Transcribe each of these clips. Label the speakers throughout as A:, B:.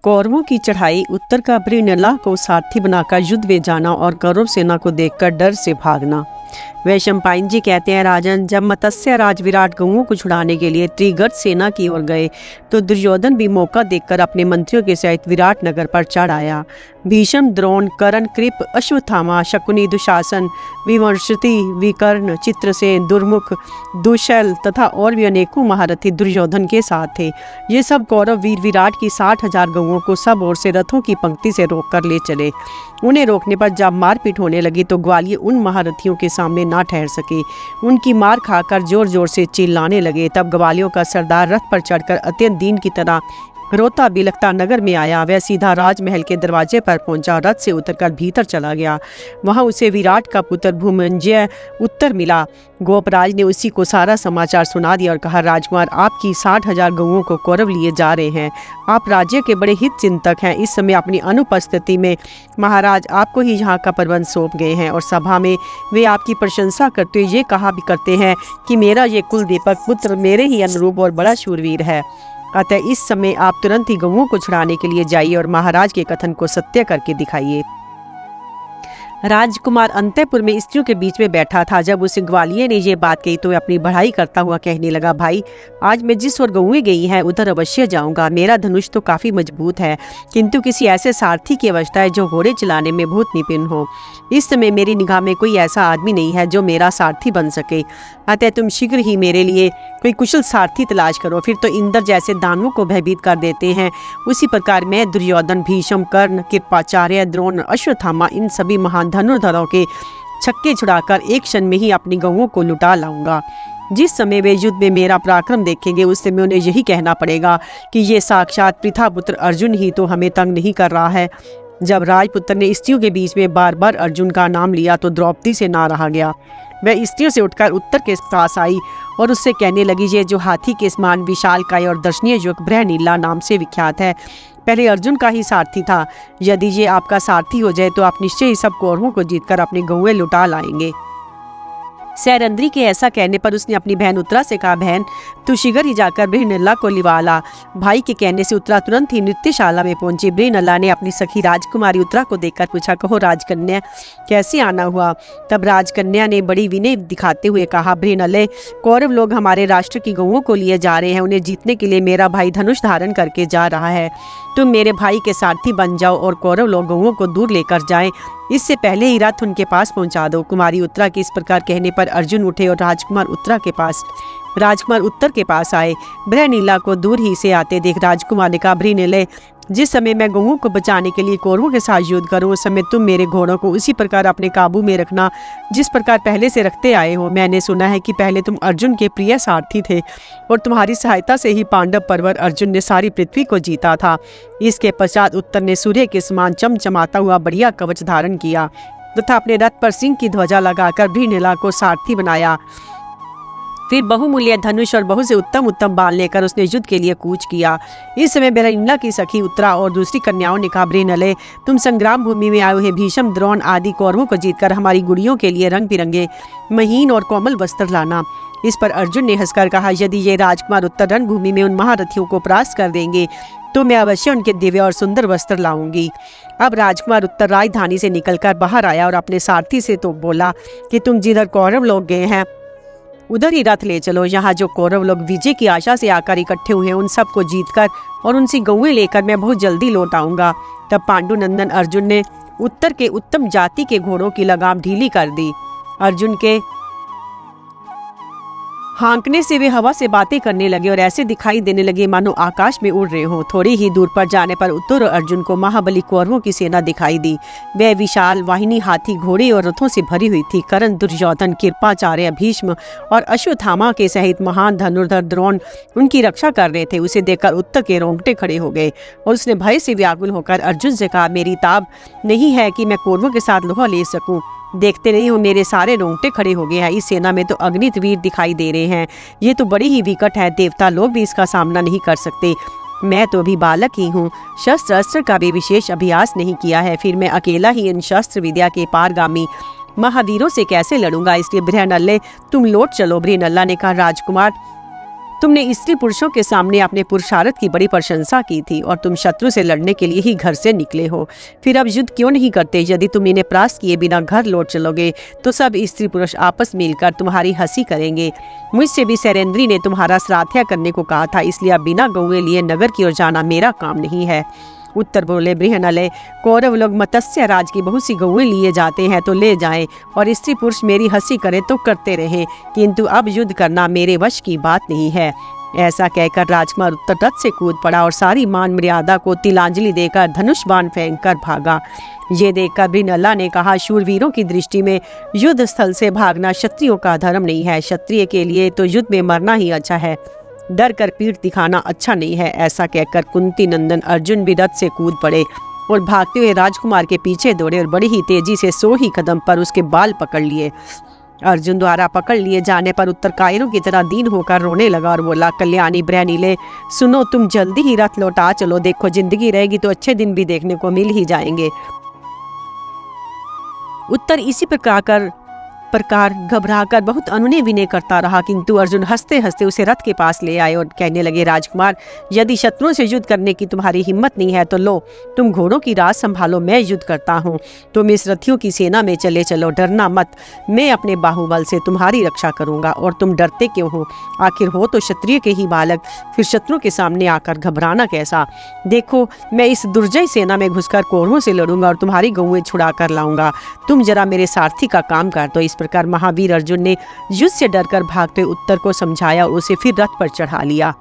A: कौरवों की चढ़ाई, उत्तर का बृहनला को सारथी बनाकर युद्ध में जाना और कौरव सेना को देखकर डर से भागना। वैशंपायन जी कहते हैं, राजन, जब मत्स्य राज विराट गऊओं को छुड़ाने के लिए त्रिगर्त सेना की ओर गए तो दुर्योधन भी मौका देखकर अपने मंत्रियों के सहित विराट नगर पर चढ़ आया। भीष्म, द्रोण, कर्ण, कृप, अश्वत्थामा, शकुनी, दुशासन, विमर्शति, विकर्ण, चित्रसेन, दुर्मुख, दुशैल तथा और भी अनेकों महारथी दुर्योधन के साथ थे। ये सब कौरव वीर विराट की 60,000 गऊओं को सब ओर से रथों की पंक्ति से रोककर ले चले। उन्हें रोकने पर जब मारपीट होने लगी तो ग्वालियर उन महारथियों के सामने ना ठहर सके। उनकी मार खाकर जोर जोर से चिल्लाने लगे। तब ग्वालियों का सरदार रथ पर चढ़कर अत्यंत दीन की तरह रोता बिलखता नगर में आया। वह सीधा राजमहल के दरवाजे पर पहुंचा, रथ से उतरकर भीतर चला गया। वहां उसे विराट का पुत्र भूमंजय उत्तर मिला। गोपराज ने उसी को सारा समाचार सुना दिया और कहा, राजकुमार, आपकी 60,000 गऊओं को कौरव लिए जा रहे हैं। आप राज्य के बड़े हित चिंतक हैं। इस समय अपनी अनुपस्थिति में महाराज आपको ही यहाँ का प्रबंध सौंप गए हैं और सभा में वे आपकी प्रशंसा करते हुए ये कहा भी करते हैं कि मेरा ये कुल दीपक पुत्र मेरे ही अनुरूप और बड़ा शूरवीर है। अतः इस समय आप तुरंत ही गऊओं को छुड़ाने के लिए जाइए और महाराज के कथन को सत्य करके दिखाइए। राजकुमार अंतःपुर में स्त्रियों के बीच में बैठा था। जब उसे ग्वालियर ने ये बात कही तो वह अपनी बढ़ाई करता हुआ कहने लगा, भाई, आज मैं जिस ओर गऊएं गई हैं उधर अवश्य जाऊंगा। मेरा धनुष तो काफी मजबूत है, किंतु किसी ऐसे सारथी की आवश्यकता है जो घोड़े चलाने में बहुत निपुण हो। इस समय मेरी निगाह में कोई ऐसा आदमी नहीं है जो मेरा सारथी बन सके। अतः तुम शीघ्र ही मेरे लिए कोई कुशल सारथी तलाश करो। फिर तो इंद्र जैसे दानवों को भयभीत कर देते हैं, उसी प्रकार मैं दुर्योधन, भीष्म, कर्ण, कृपाचार्य, द्रोण, अश्वत्थामा, इन सभी महान धनुर्धरों के छक्के छुड़ाकर एक क्षण में ही अपनी गऊओं को लुटा लाऊंगा। जिस समय वे युद्ध में मेरा पराक्रम देखेंगे उस समय उन्हें यही कहना पड़ेगा कि ये साक्षात पृथापुत्र अर्जुन ही तो हमें तंग नहीं कर रहा है। जब राजपुत्र ने स्त्रियों के बीच में बार बार अर्जुन का नाम लिया तो द्रौपदी से ना रहा गया। वह स्त्रियों से उठकर उत्तर के पास आई और उससे कहने लगी, ये जो हाथी के समान विशालकाय और दर्शनीय युवक बृहनीला नाम से विख्यात है, पहले अर्जुन का ही सारथी था। यदि ये आपका सारथी हो जाए तो आप निश्चय ही सब कौरवों को जीतकर अपनी गऊएं लुटा लाएंगे। सैरंद्री के ऐसा कहने पर उसने अपनी बहन उत्तरा से कहा, बहन, तू शीघ्र ही जाकर बृहनला को लिवा ला। भाई के कहने से उत्तरा तुरंत ही नृत्यशाला में पहुंची। बृहनला ने अपनी सखी राजकुमारी उत्तरा को देखकर पूछा, कहो राजकन्या, कैसे आना हुआ? तब राजकन्या ने बड़ी विनय दिखाते हुए कहा, बृहनले, कौरव लोग हमारे राष्ट्र की गऊओं को लिए जा रहे हैं। उन्हें जीतने के लिए मेरा भाई धनुष धारण करके जा रहा है। तुम मेरे भाई के सारथी बन जाओ और कौरव लोग गऊओं को दूर लेकर जाएं। इससे पहले ही रथ उनके पास पहुंचा दो। कुमारी उत्तरा के इस प्रकार कहने पर अर्जुन उठे और राजकुमार उत्तर के पास आए। बृहनीला को दूर ही से आते देख राजकुमार ने कहा, बृहनीले, जिस समय मैं गऊओं को बचाने के लिए कौरवों के साथ युद्ध करूं उस समय तुम मेरे घोड़ों को उसी प्रकार अपने काबू में रखना जिस प्रकार पहले से रखते आए हो। मैंने सुना है कि पहले तुम अर्जुन के प्रिय सारथी थे और तुम्हारी सहायता से ही पांडव परवर अर्जुन ने सारी पृथ्वी को जीता था। इसके पश्चात उत्तर ने सूर्य के समान चमचमाता हुआ बढ़िया कवच धारण किया तथा अपने रथ पर सिंह की ध्वजा लगाकर बृहनीला को सारथी बनाया। फिर बहुमूल्य धनुष और बहु से उत्तम बाल लेकर उसने युद्ध के लिए कूच किया। इस समय बृहनीला की सखी उत्तरा और दूसरी कन्याओं ने कहा, बृहनले, तुम संग्राम भूमि में आए हुए भीष्म, द्रोण आदि कौरवों को जीतकर हमारी गुड़ियों के लिए रंग बिरंगे महीन और कोमल वस्त्र लाना। इस पर अर्जुन ने हंसकर कहा, यदि ये राजकुमार उत्तर रणभूमि में उन महारथियों को परास्त कर देंगे तो मैं अवश्य उनके दिव्य और सुंदर वस्त्र लाऊंगी। अब राजकुमार उत्तर राजधानी से निकलकर बाहर आया और अपने सारथी से तो बोला कि तुम जिधर कौरव लोग गए हैं उधर ही रथ ले चलो। यहाँ जो कौरव लोग विजय की आशा से आकर इकट्ठे हुए हैं उन सबको जीतकर और उनसी गऊएं लेकर मैं बहुत जल्दी लौट आऊंगा। तब पांडुनंदन अर्जुन ने उत्तर के उत्तम जाति के घोड़ों की लगाम ढीली कर दी। अर्जुन के हाँकने से वे हवा से बातें करने लगे और ऐसे दिखाई देने लगे मानो आकाश में उड़ रहे हों। थोड़ी ही दूर पर जाने पर उत्तर और अर्जुन को महाबली कौरवों की सेना दिखाई दी। वह विशाल वाहिनी हाथी, घोड़े और रथों से भरी हुई थी। कर्ण, दुर्योधन, कृपाचार्य, भीष्म और अश्वत्थामा के सहित महान धनुर्धर द्रोण उनकी रक्षा कर रहे थे। उसे देखकर उत्तर के रोंगटे खड़े हो गए और उसने भय से व्याकुल होकर अर्जुन से कहा, मेरी ताब नहीं है कि मैं कौरवों के साथ लोहा ले सकूं। देखते नहीं हो मेरे सारे रोंगटे खड़े हो गए हैं। इस सेना में तो अग्नित वीर दिखाई दे रहे हैं। ये तो बड़ी ही विकट है, देवता लोग भी इसका सामना नहीं कर सकते। मैं तो अभी बालक ही हूँ, शस्त्र अस्त्र का भी विशेष अभ्यास नहीं किया है। फिर मैं अकेला ही इन शस्त्र विद्या के पारगामी महावीरों से कैसे लड़ूंगा? इसलिए बृहनल्ले, तुम लौट चलो। बृहनल्ला ने कहा, राजकुमार, तुमने स्त्री पुरुषों के सामने अपने पुरुषार्थ की बड़ी प्रशंसा की थी और तुम शत्रु से लड़ने के लिए ही घर से निकले हो। फिर अब युद्ध क्यों नहीं करते? यदि तुम इन्हें परास्त किए बिना घर लौट चलोगे तो सब स्त्री पुरुष आपस मिलकर तुम्हारी हंसी करेंगे। मुझसे भी सैरेंद्री ने तुम्हारा श्राद्ध करने को कहा था, इसलिए अब बिना गौएं लिए नगर की ओर जाना मेरा काम नहीं है। उत्तर बोले बृहनलय, कौरव लोग मत्स्य राज की बहुत सी गौएं लिए जाते हैं तो ले जाएं, और स्त्री पुरुष मेरी हंसी करे तो करते रहें, किंतु अब युद्ध करना मेरे वश की बात नहीं है। ऐसा कहकर राजकुमार उत्तर रथ से कूद पड़ा और सारी मान मर्यादा को तिलांजलि देकर धनुष बाण फेंक कर भागा। ये देखकर बृहनला ने कहा, शूरवीरों की दृष्टि में युद्ध स्थल से भागना क्षत्रियों का धर्म नहीं है। क्षत्रिय के लिए तो युद्ध में मरना ही अच्छा है, डर कर पीठ दिखाना अच्छा नहीं है। ऐसा कहकर कुंती नंदन अर्जुन भी रथ से कूद पड़े और भागते हुए राजकुमार के पीछे दौड़े और बड़ी ही तेजी से 100 ही कदम पर उसके बाल पकड़ लिए। अर्जुन द्वारा पकड़ लिए जाने पर उत्तर कायरों की तरह दीन होकर रोने लगा और बोला, कल्याणी बृहनीले, सुनो, तुम जल्दी ही रथ लौटा चलो। देखो, जिंदगी रहेगी तो अच्छे दिन भी देखने को मिल ही जाएंगे। उत्तर इसी प्रकार घबराकर बहुत अनुनय विनय करता रहा, किंतु अर्जुन हंसते हंसते उसे रथ के पास ले आए और कहने लगे, राजकुमार, यदि शत्रुओं से युद्ध करने की तुम्हारी हिम्मत नहीं है तो लो, तुम घोड़ों की राह संभालो, मैं युद्ध करता हूँ। तुम इस रथियों की सेना में चले चलो, डरना मत, मैं अपने बाहुबल से तुम्हारी रक्षा करूंगा। और तुम डरते क्यों हो? आखिर हो तो क्षत्रिय के ही बालक, फिर शत्रुओं के सामने आकर घबराना कैसा? देखो, मैं इस दुर्जय सेना में घुसकर कौरवों से लड़ूंगा और तुम्हारी गौएं छुड़ा कर लाऊंगा। तुम जरा मेरे सारथी का काम कर दो। इस प्रकार महावीर अर्जुन ने युद्ध से डरकर भागते उत्तर को समझाया और उसे फिर रथ पर चढ़ा लिया।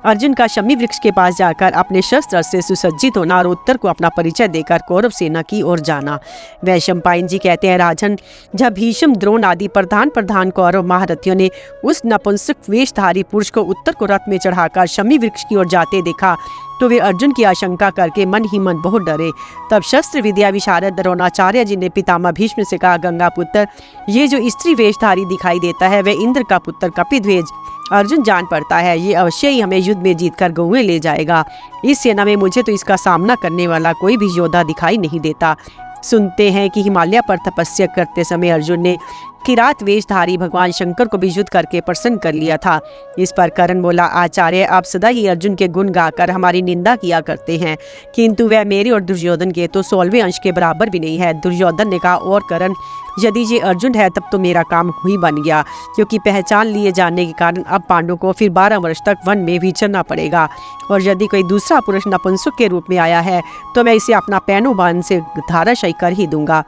A: अर्जुन का शमी वृक्ष के पास जाकर अपने शस्त्र से सुसज्जित होना और उत्तर को अपना परिचय देकर कौरव सेना की ओर जाना। वैशंपायन जी कहते हैं, राजन, जब भीष्म, द्रोण आदि प्रधान कौरव महारथियों ने उस नपुंसक वेशधारी पुरुष को उत्तर को रथ में चढ़ाकर शमी वृक्ष की ओर जाते देखा तो वे अर्जुन की आशंका करके मन ही मन बहुत डरे। तब शस्त्र विद्या विशारद द्रोणाचार्य जी ने पितामह भीष्म से कहा, गंगा पुत्र, ये जो स्त्री वेशधारी दिखाई देता है वह इंद्र का पुत्र कपिध्वज अर्जुन जान पड़ता है। ये अवश्य ही हमें युद्ध में जीतकर गौएं ले जाएगा। इस सेना में मुझे तो इसका सामना करने वाला कोई भी योद्धा दिखाई नहीं देता। सुनते हैं कि हिमालय पर तपस्या करते समय अर्जुन ने किरात वेशधारी भगवान शंकर को भी युद्ध करके प्रसन्न कर लिया था। इस पर कर्ण बोला, आचार्य, आप सदा ही अर्जुन के गुण गाकर हमारी निंदा किया करते हैं, किंतु वह मेरे और दुर्योधन के तो 16वें अंश के बराबर भी नहीं है। दुर्योधन ने कहा, और कर्ण, यदि ये अर्जुन है तब तो मेरा काम ही बन गया, क्योंकि पहचान लिए जाने के कारण अब पांडवों को फिर 12 वर्ष तक वन में विचरना पड़ेगा। और यदि कोई दूसरा पुरुष नपुंसक के रूप में आया है तो मैं इसे अपना पैनो बाण से धाराशायी कर ही दूंगा।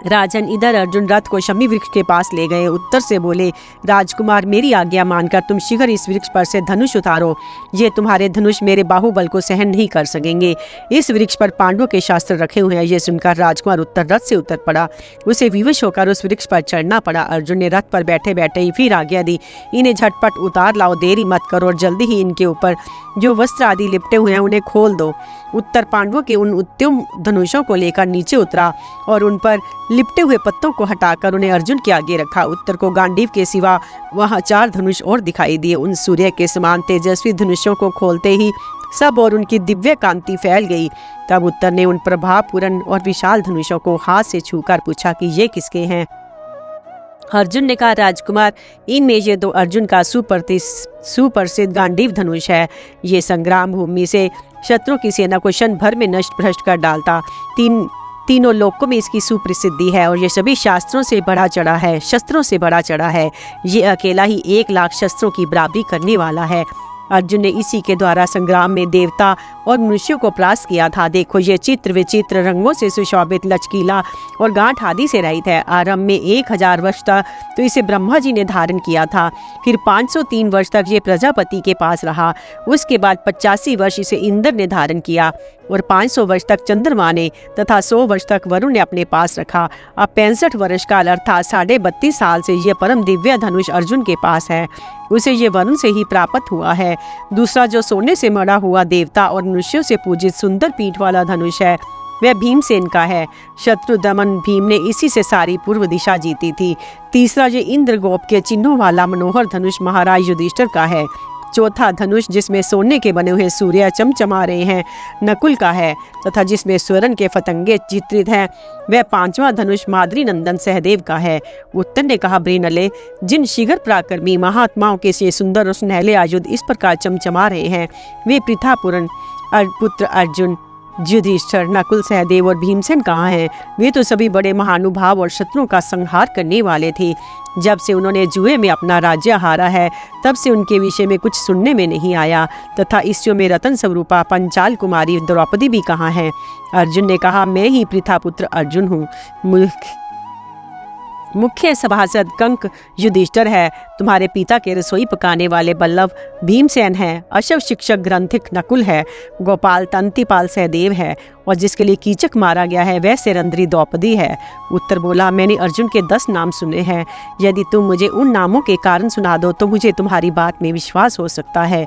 A: राजन, इधर अर्जुन रथ को शमी वृक्ष के पास ले गए। उत्तर से बोले, राजकुमार, मेरी आज्ञा मानकर तुम शीघ्र इस वृक्ष पर से धनुष उतारो। ये तुम्हारे धनुष मेरे बाहुबल को सहन नहीं कर सकेंगे। इस वृक्ष पर पांडवों के शास्त्र रखे हुए हैं। ये सुनकर राजकुमार उत्तर रथ से उतर पड़ा। उसे विवश होकर उस वृक्ष पर चढ़ना पड़ा। अर्जुन ने रथ पर बैठे बैठे ही फिर आज्ञा दी, इन्हें झटपट उतार लाओ, देरी मत करो और जल्दी ही इनके ऊपर जो वस्त्र आदि लिपटे हुए हैं उन्हें खोल दो। उत्तर पांडवों के उन उत्तम धनुषों को लेकर नीचे उतरा और उन पर लिपटे हुए पत्तों को हटाकर उन्हें अर्जुन के आगे रखा। उत्तर को गांडीव के सिवा वहां 4 धनुष और दिखाई दिए। उन सूर्य के समान तेजस्वी धनुषों को खोलते ही सब और उनकी दिव्य कांति फैल गई। तब उत्तर ने उन प्रभावपूर्ण और विशाल धनुषों को हाथ से छूकर पूछा कि ये किसके हैं? अर्जुन ने कहा, राजकुमार, इनमें ये 2 अर्जुन का सुप्रसिद्ध गांडीव धनुष है। ये संग्राम भूमि से शत्रुओं की सेना को क्षण भर में नष्ट भ्रष्ट कर डालता। तीनों लोकों में इसकी सुप्रसिद्धि है और ये सभी शस्त्रों से बढ़ा चढ़ा है। ये अकेला ही 1 लाख शस्त्रों की बराबरी करने वाला है। अर्जुन ने इसी के द्वारा संग्राम में देवता और मनुष्यों को परास्त किया था। देखो, ये चित्र विचित्र रंगों से सुशोभित, लचकीला और गांठ आदि से रहित है। आरंभ में 1000 वर्ष तक तो इसे ब्रह्मा जी ने धारण किया था। फिर 503 वर्ष तक ये प्रजापति के पास रहा। उसके बाद 85 वर्ष इसे इंद्र ने धारण किया और 500 वर्ष तक चंद्रमा ने तथा 100 वर्ष तक वरुण ने अपने पास रखा। अब 65 वर्ष काल अर्थात 32.5 साल से यह परम दिव्य धनुष अर्जुन के पास है। उसे ये वरुण से ही प्राप्त हुआ है। दूसरा जो सोने से मढ़ा हुआ देवता और मनुष्यों से पूजित सुंदर पीठ वाला धनुष है वह भीमसेन का है। शत्रु दमन भीम ने इसी से सारी पूर्व दिशा जीती थी। तीसरा ये इंद्र गोप के चिन्हों वाला मनोहर धनुष महाराज युधिष्ठिर का है। चौथा धनुष जिसमें सोने के बने हुए सूर्य चमचमा रहे हैं नकुल का है तथा जिसमें स्वर्ण के पतंगे चित्रित हैं, वह पांचवा धनुष माद्री नंदन सहदेव का है। उत्तर ने कहा, ब्रीनले, जिन शीघ्र पराक्रमी महात्माओं के से सुंदर और सुनहले आयुध इस प्रकार चमचमा रहे हैं, वे पृथापुरन पुत्र अर्जुन, युधिष्ठिर, नकुल, सहदेव और भीमसेन कहाँ हैं? वे तो सभी बड़े महानुभाव और शत्रुओं का संहार करने वाले थे। जब से उन्होंने जुए में अपना राज्य हारा है, तब से उनके विषय में कुछ सुनने में नहीं आया। तथा इस में रतन स्वरूपा पंचाल कुमारी द्रौपदी भी कहाँ है? अर्जुन ने कहा, मैं ही पृथापुत्र अर्जुन हूँ। मुख्य सभासद कंक युधिष्ठिर है। तुम्हारे पिता के रसोई पकाने वाले बल्लभ भीमसेन है। अशव शिक्षक ग्रंथिक नकुल है। गोपाल तंतिपाल सहदेव है। और जिसके लिए कीचक मारा गया है वह सिरंद्री द्रौपदी है। उत्तर बोला, मैंने अर्जुन के 10 नाम सुने हैं। यदि तुम मुझे उन नामों के कारण सुना दो तो मुझे तुम्हारी बात में विश्वास हो सकता है।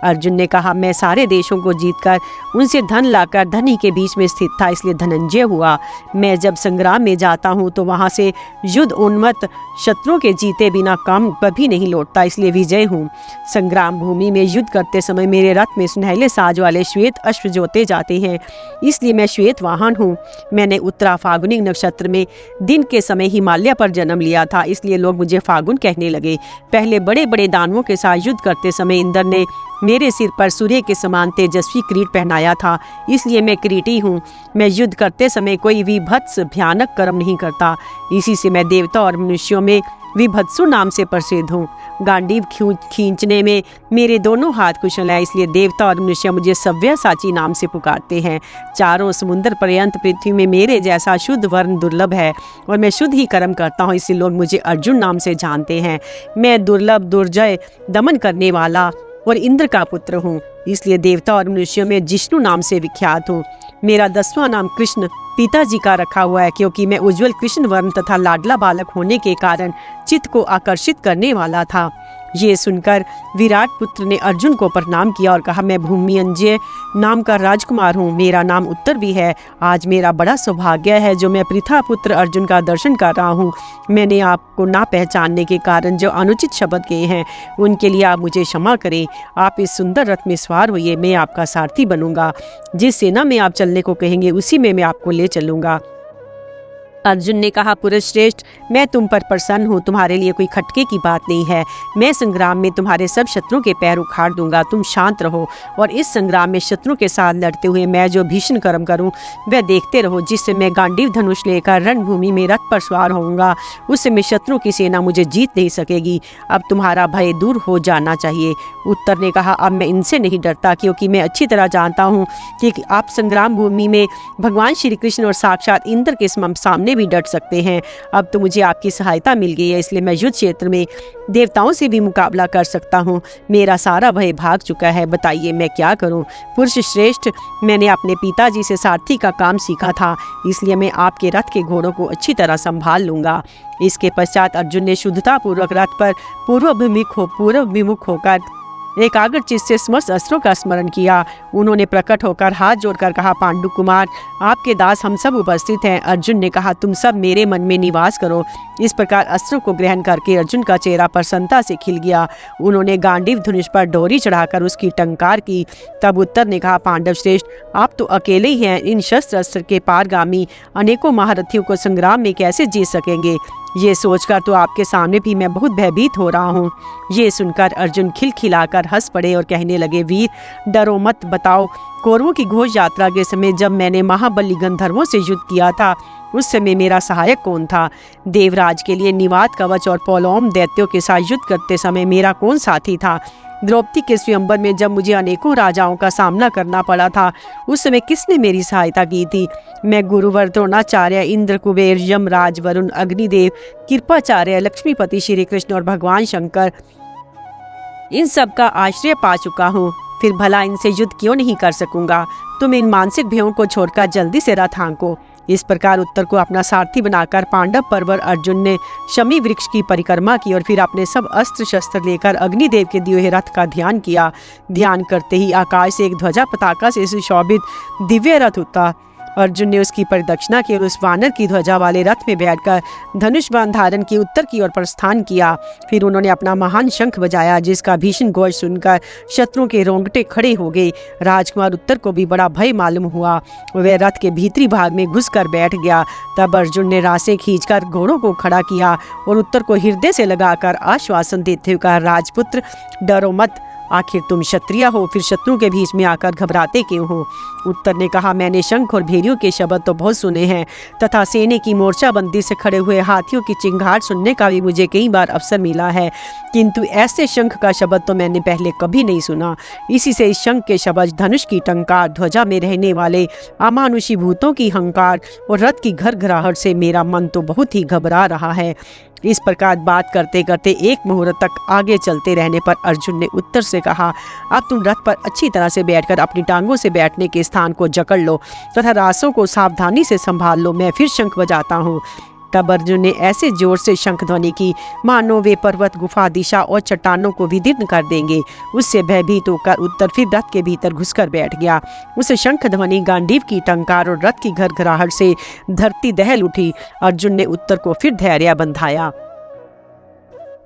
A: अर्जुन ने कहा, मैं सारे देशों को जीतकर उनसे धन लाकर धन ही के बीच में स्थित था, इसलिए धनंजय हुआ। मैं जब संग्राम में जाता हूँ तो वहाँ से युद्ध उन्मत्त शत्रुओं के जीते बिना काम कभी नहीं लौटता, इसलिए विजय हूँ। संग्राम भूमि में युद्ध करते समय मेरे रथ में सुनहले साज वाले श्वेत अश्व जोते जाते हैं, इसलिए मैं श्वेत वाहन हूँ। मैंने उत्तरा फागुनी नक्षत्र में दिन के समय हिमालय पर जन्म लिया था, इसलिए लोग मुझे फागुन कहने लगे। पहले बड़े बड़े दानवों के साथ युद्ध करते समय इंद्र ने मेरे सिर पर सूर्य के समान तेजस्वी किरीट पहनाया था, इसलिए मैं किरीटी हूँ। मैं युद्ध करते समय कोई विभत्स भयानक कर्म नहीं करता, इसी से मैं देवता और मनुष्यों में विभत्सु नाम से प्रसिद्ध हूँ। गांडीव खींचने में मेरे दोनों हाथ कुशल हैं, इसलिए देवता और मनुष्य मुझे सव्यसाची नाम से पुकारते हैं। चारों समुद्र पर्यंत पृथ्वी में मेरे जैसा शुद्ध वर्ण दुर्लभ है और मैं शुद्ध ही कर्म करता हूँ, इसलिए लोग मुझे अर्जुन नाम से जानते हैं। मैं दुर्लभ, दुर्जय, दमन करने वाला और इंद्र का पुत्र हूँ, इसलिए देवता और मनुष्यों में जिष्णु नाम से विख्यात हूँ। मेरा 10वां नाम कृष्ण पिताजी का रखा हुआ है, क्योंकि मैं उज्जवल कृष्ण वर्ण तथा लाडला बालक होने के कारण चित्त को आकर्षित करने वाला था। ये सुनकर विराट पुत्र ने अर्जुन को प्रणाम किया और कहा, मैं भूमिअंजय नाम का राजकुमार हूँ। मेरा नाम उत्तर भी है। आज मेरा बड़ा सौभाग्य है जो मैं पृथा पुत्र अर्जुन का दर्शन कर रहा हूँ। मैंने आपको ना पहचानने के कारण जो अनुचित शब्द कहे हैं उनके लिए आप मुझे क्षमा करें। आप इस सुंदर रथ में सवार होइए, मैं आपका सारथी बनूंगा। जिस सेना में आप चलने को कहेंगे उसी में मैं आपको ले चलूंगा। अर्जुन ने कहा, पुरुष श्रेष्ठ, मैं तुम पर प्रसन्न हूँ। तुम्हारे लिए कोई खटके की बात नहीं है। मैं संग्राम में तुम्हारे सब शत्रुओं के पैर उखाड़ दूंगा। तुम शांत रहो और इस संग्राम में शत्रुओं के साथ लड़ते हुए मैं जो भीषण कर्म करूँ वह देखते रहो, जिससे मैं गांडीव धनुष लेकर रणभूमि में रथ पर सवार होऊंगा। उस समय शत्रुओं की सेना मुझे जीत नहीं सकेगी। अब तुम्हारा भय दूर हो जाना चाहिए। उत्तर ने कहा, अब मैं इनसे नहीं डरता, क्योंकि मैं अच्छी तरह जानता हूँ कि आप संग्राम भूमि में भगवान श्री कृष्ण और साक्षात इंद्र के सामने भी डट सकते हैं। अब तो मुझे आपकी सहायता मिल गई है, इसलिए मैं युद्ध क्षेत्र में देवताओं से भी मुकाबला कर सकता हूँ। मेरा सारा भय भाग चुका है। बताइए मैं क्या करूँ? पुरुष श्रेष्ठ, मैंने अपने पिताजी से सारथी का काम सीखा था, इसलिए मैं आपके रथ के घोड़ों को अच्छी तरह संभाल लूंगा। इसके पश्चात अर्जुन ने शुद्धता पूर्वक रथ पर पूर्वभिमुख होकर एकाग्र चित्त से समस्त अस्त्रों का स्मरण किया। उन्होंने प्रकट होकर हाथ जोड़कर कहा, पांडु कुमार, आपके दास हम सब उपस्थित हैं। अर्जुन ने कहा, तुम सब मेरे मन में निवास करो। इस प्रकार अस्त्रों को ग्रहण करके अर्जुन का चेहरा प्रसन्नता से खिल गया। उन्होंने गांडीव धनुष पर डोरी चढ़ाकर उसकी टंकार की। तब उत्तर ने कहा, पांडव श्रेष्ठ, आप तो अकेले ही हैं। इन शस्त्र अस्त्र के पारगामी अनेकों महारथियों को संग्राम में कैसे जीत सकेंगे? ये सोचकर तो आपके सामने भी मैं बहुत भयभीत हो रहा हूँ। ये सुनकर अर्जुन खिलखिलाकर हंस पड़े और कहने लगे, वीर डरो मत। बताओ, कौरवों की घोष यात्रा के समय जब मैंने महाबली गंधर्वों से युद्ध किया था उस समय मेरा सहायक कौन था? देवराज के लिए निवात कवच और पौलोम दैत्यों के साथ युद्ध करते समय मेरा कौन साथी था? द्रौपदी के स्वयंवर में जब मुझे अनेकों राजाओं का सामना करना पड़ा था उस समय किसने मेरी सहायता की थी? मैं गुरुवर द्रोणाचार्य, इंद्र, कुबेर, यमराज, वरुण, अग्निदेव, कृपाचार्य, लक्ष्मीपति श्री कृष्ण और भगवान शंकर, इन सब का आश्रय पा चुका हूँ। फिर भला इनसे युद्ध क्यों नहीं कर सकूंगा? तुम इन मानसिक भयों को छोड़कर जल्दी से रथ हाँको। इस प्रकार उत्तर को अपना सारथी बनाकर पांडव परवर अर्जुन ने शमी वृक्ष की परिक्रमा की और फिर अपने सब अस्त्र शस्त्र लेकर अग्निदेव के दिए हुए रथ का ध्यान किया। ध्यान करते ही आकाश से एक ध्वजा पताका से सुशोभित दिव्य रथ उतरा अर्जुन ने उसकी परिदक्षिणा की और उस वानर की ध्वजा वाले रथ में बैठकर धनुष बाण धारण की उत्तर की ओर प्रस्थान किया। फिर उन्होंने अपना महान शंख बजाया, जिसका भीषण घोष सुनकर शत्रुओं के रोंगटे खड़े हो गए। राजकुमार उत्तर को भी बड़ा भय मालूम हुआ। वह रथ के भीतरी भाग में घुसकर बैठ गया। तब अर्जुन ने रासें खींचकर घोड़ों को खड़ा किया और उत्तर को हृदय से लगाकर आश्वासन देते हुए कहा, राजपुत्र डरो मत, आखिर तुम क्षत्रिय हो, फिर शत्रुओं के बीच में आकर घबराते क्यों हो? उत्तर ने कहा, मैंने शंख और भेरियों के शब्द तो बहुत सुने हैं तथा सेने की मोर्चाबंदी से खड़े हुए हाथियों की चिंगार सुनने का भी मुझे कई बार अवसर मिला है, किंतु ऐसे शंख का शब्द तो मैंने पहले कभी नहीं सुना। इसी से इस शंख के शब्द, धनुष की टंकार, ध्वजा में रहने वाले अमानुषी भूतों की हंकार और रथ की घरघराहट से मेरा मन तो बहुत ही घबरा रहा है। इस प्रकार बात करते करते एक मुहूर्त तक आगे चलते रहने पर अर्जुन ने उत्तर से कहा, अब तुम रथ पर अच्छी तरह से बैठकर अपनी टांगों से बैठने के स्थान को जकड़ लो तथा रासों को सावधानी से संभाल लो, मैं फिर शंख बजाता हूँ। तब अर्जुन ने ऐसे जोर से शंख ध्वनि की मानो वे पर्वत, गुफा, दिशा और चट्टानों को विदीर्ण कर देंगे। उससे भयभीत होकर उत्तर फिर रथ के भीतर घुसकर बैठ गया। उस शंख ध्वनि, गांडीव की टंकार और रथ की घरघराहट से धरती दहल उठी। अर्जुन ने उत्तर को फिर धैर्य बंधाया।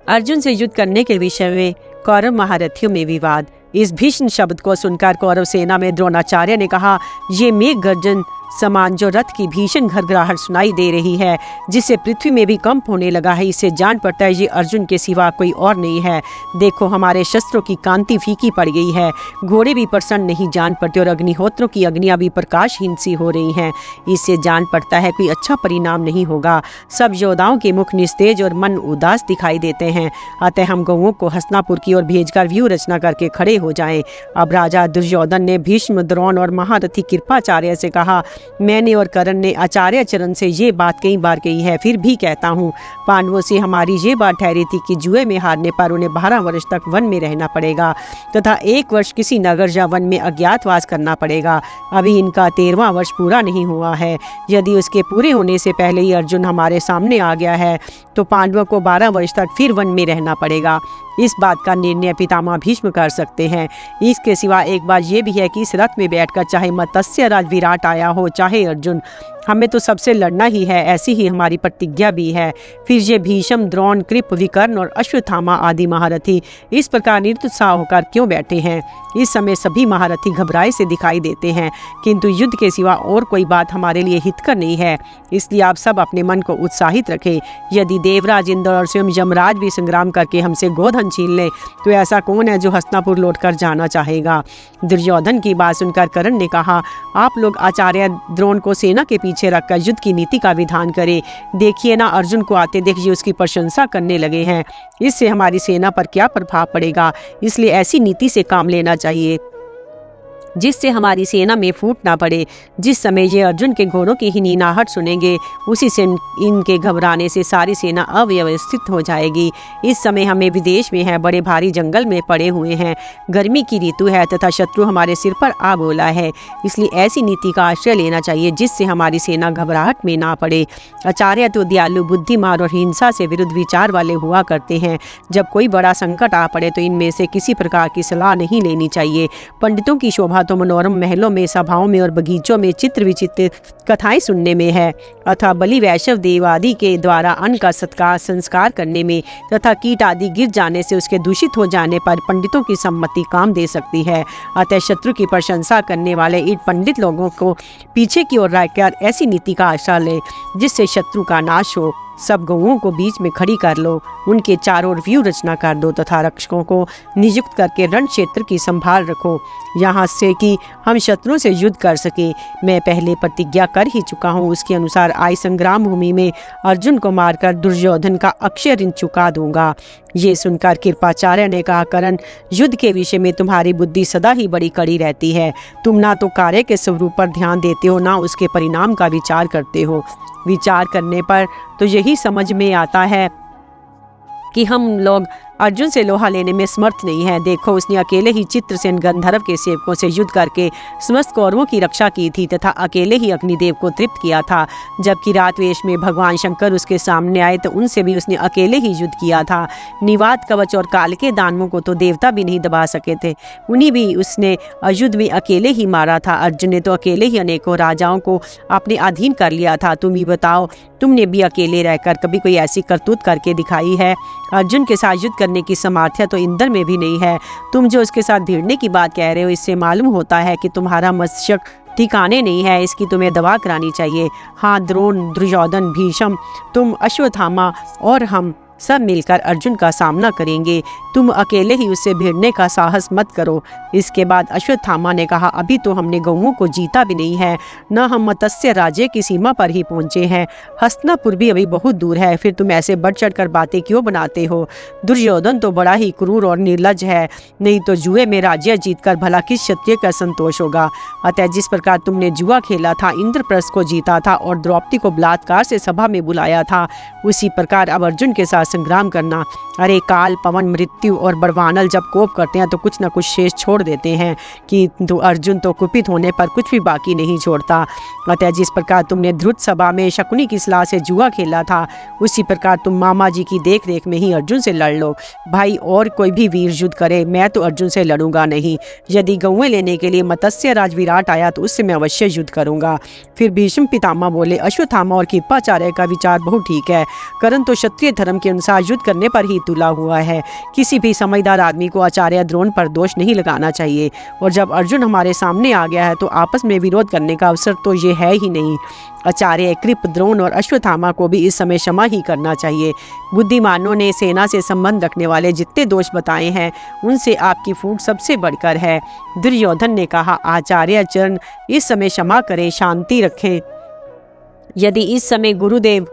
A: अर्जुन से युद्ध करने के विषय में कौरव महारथियों में विवाद। इस भीषण शब्द को सुनकर कौरव सेना में द्रोणाचार्य ने कहा, ये मेघ गर्जन समान जो रथ की भीषण घरघराहट सुनाई दे रही है, जिससे पृथ्वी में भी कंप होने लगा है, इससे जान पड़ता है ये अर्जुन के सिवा कोई और नहीं है। देखो, हमारे शस्त्रों की कांति फीकी पड़ गई है, घोड़े भी प्रसन्न नहीं जान पड़ते और अग्निहोत्रों की अग्नियां भी प्रकाशहीन सी हो रही हैं। इससे जान पड़ता है कोई अच्छा परिणाम नहीं होगा। सब योद्धाओं के मुख निस्तेज और मन उदास दिखाई देते हैं। अतः हम गौओं को हस्तिनापुर की ओर भेजकर व्यूह रचना करके खड़े हो जाएं। अब राजा दुर्योधन ने भीष्म, द्रोण और महारथी कृपाचार्य से कहा, मैंने और कर्ण ने आचार्य चरण से ये बात कई बार कही है, फिर भी कहता हूँ, पांडवों से हमारी ये बात ठहरी थी कि जुए में हारने पर उन्हें 12 वर्ष तक वन में रहना पड़ेगा तथा 1 वर्ष किसी नगर या वन में अज्ञातवास करना पड़ेगा। अभी इनका 13वां वर्ष पूरा नहीं हुआ है। यदि उसके पूरे होने से पहले ही अर्जुन हमारे सामने आ गया है तो पांडवों को 12 वर्ष तक फिर वन में रहना पड़ेगा। इस बात का निर्णय पितामह भीष्म कर सकते हैं। इसके सिवा एक बात यह भी है कि इस रथ में बैठकर चाहे मत्स्य राज विराट आया हो चाहे अर्जुन, हमें तो सबसे लड़ना ही है, ऐसी ही हमारी प्रतिज्ञा भी है। फिर ये भीष्म, द्रोण, कृप, विकर्ण और अश्वत्थामा आदि महारथी इस प्रकार निरुत्साह होकर क्यों बैठे हैं? इस समय सभी महारथी घबराए से दिखाई देते हैं, किंतु युद्ध के सिवा और कोई बात हमारे लिए हितकर नहीं है। इसलिए आप सब अपने मन को उत्साहित रखें। यदि देवराज इंद्र और स्वयं यमराज भी संग्राम करके हमसे गोधन छीन ले तो ऐसा कौन है जो हस्तिनापुर लौटकर जाना चाहेगा? दुर्योधन की बात सुनकर कर्ण ने कहा, आप लोग आचार्य द्रोण को सेना के पीछे रखकर युद्ध की नीति का विधान करें। देखिए ना, अर्जुन को आते देखिए उसकी प्रशंसा करने लगे हैं। इससे हमारी सेना पर क्या प्रभाव पड़ेगा? इसलिए ऐसी नीति से काम लेना चाहिए जिससे हमारी सेना में फूट ना पड़े। जिस समय ये अर्जुन के घोड़ों की हिनहिनाहट सुनेंगे, उसी से इनके घबराने से सारी सेना अव्यवस्थित हो जाएगी। इस समय हमें विदेश में है, बड़े भारी जंगल में पड़े हुए हैं, गर्मी की ऋतु है तथा शत्रु हमारे सिर पर आ बोला है। इसलिए ऐसी नीति का आश्रय लेना चाहिए जिससे हमारी सेना घबराहट में ना पड़े। आचार्य तो दयालु, बुद्धिमान और हिंसा से विरुद्ध विचार वाले हुआ करते हैं। जब कोई बड़ा संकट आ पड़े तो इनमें से किसी प्रकार की सलाह नहीं लेनी चाहिए। पंडितों की शोभा तो मनोरम महलों में, सभाओं में और बगीचों में चित्र विचित्र कथाएं सुनने में है, अथवा बलि, वैष्णव देव आदि के द्वारा अन्न का सत्कार संस्कार करने में तथा कीट आदि गिर जाने से उसके दूषित हो जाने पर पंडितों की सम्मति काम दे सकती है। अतः शत्रु की प्रशंसा करने वाले इन पंडित लोगों को पीछे की ओर रखकर ऐसी नीति का आश्रय ले जिससे शत्रु का नाश हो। सब गौओं को बीच में खड़ी कर लो, उनके चारों ओर व्यूह रचना कर दो तथा रक्षकों को नियुक्त करके रण क्षेत्र की संभाल रखो, यहाँ से कि हम शत्रुओं से युद्ध कर सके। मैं पहले प्रतिज्ञा कर ही चुका हूँ, उसके अनुसार आई संग्राम भूमि में अर्जुन को मारकर दुर्योधन का अक्षय ऋण चुका दूंगा। ये सुनकर कृपाचार्य ने कहा, कर्ण, युद्ध के विषय में तुम्हारी बुद्धि सदा ही बड़ी कड़ी रहती है। तुम ना तो कार्य के स्वरूप पर ध्यान देते हो, ना उसके परिणाम का विचार करते हो। विचार करने पर तो यही समझ में आता है कि हम लोग अर्जुन से लोहा लेने में समर्थ नहीं है। देखो, उसने अकेले ही चित्रसेन गंधर्व के सेवकों से युद्ध करके समस्त कौरवों की रक्षा की थी तथा अकेले ही अग्निदेव को तृप्त किया था। जबकि रात वेश में भगवान शंकर उसके सामने आए तो उनसे भी उसने अकेले ही युद्ध किया था। निवात, कवच और काल के दानवों को तो देवता भी नहीं दबा सके थे, उन्हीं भी उसने युद्ध में अकेले ही मारा था। अर्जुन ने तो अकेले ही अनेकों राजाओं को अपने अधीन कर लिया था। तुम ही बताओ, तुमने भी अकेले रहकर कभी कोई ऐसी करतूत करके दिखाई है? अर्जुन के साथ युद्ध करने की सामर्थ्य तो इंद्र में भी नहीं है। तुम जो उसके साथ भिड़ने की बात कह रहे हो, इससे मालूम होता है कि तुम्हारा मस्तक ठिकाने नहीं है। इसकी तुम्हें दवा करानी चाहिए। हाँ, द्रोण, दुर्योधन, भीष्म, तुम, अश्वत्थामा और हम सब मिलकर अर्जुन का सामना करेंगे। तुम अकेले ही उससे भिड़ने का साहस मत करो। इसके बाद अश्वत्थामा ने कहा, अभी तो हमने गौओं को जीता भी नहीं है, न हम मत्स्य राज्य की सीमा पर ही पहुंचे हैं। हस्तिनापुर भी अभी बहुत दूर है। फिर तुम ऐसे बढ़ चढ़कर बातें क्यों बनाते हो? दुर्योधन तो बड़ा ही क्रूर और निर्लज है। नहीं तो जुए में राज्य जीतकर भला किस क्षत्रिय का संतोष होगा? अतः जिस प्रकार तुमने जुआ खेला था, इंद्रप्रस्थ को जीता था और द्रौपदी को बलात्कार से सभा में बुलाया था, उसी प्रकार अब अर्जुन के साथ संग्राम करना। अरे काल, पवन, मृत्यु और बड़वानल जब कोप करते हैं तो कुछ न कुछ शेष छोड़ देते हैं कि तो अर्जुन तो कुपित होने पर कुछ भी बाकी नहीं छोड़ता। अतः जिस प्रकार तुमने ध्रुत सभा में शकुनी की सलाह से जुआ खेला था, उसी प्रकार तुम मामा जी की देख रेख में ही अर्जुन से लड़ लो। भाई, और कोई भी वीर युद्ध करे, मैं तो अर्जुन से लड़ूंगा नहीं। यदि गौएं लेने के लिए मत्स्य राज विराट आया तो उससे मैं अवश्य युद्ध करूंगा। फिर भीष्म पितामह बोले, अश्वत्थामा और कृपाचार्य का विचार बहुत ठीक है। करण तो क्षत्रिय धर्म के अनुसार युद्ध करने पर ही तुला हुआ है। किसी भी समझदार आदमी को आचार्य द्रोण पर दोष नहीं लगाना चाहिए। और जब अर्जुन हमारे सामने आ गया है तो आपस में विरोध करने का अवसर तो ये है ही नहीं। आचार्य, कृप, द्रोण और अश्वत्थामा को भी इस समय क्षमा ही करना चाहिए। बुद्धिमानों ने सेना से संबंध रखने वाले जितने दोष बताए हैं, उनसे आपकी फूट सबसे बढ़कर है। दुर्योधन ने कहा, आचार्य चरण इस समय क्षमा करें, शांति रखें। यदि इस समय गुरुदेव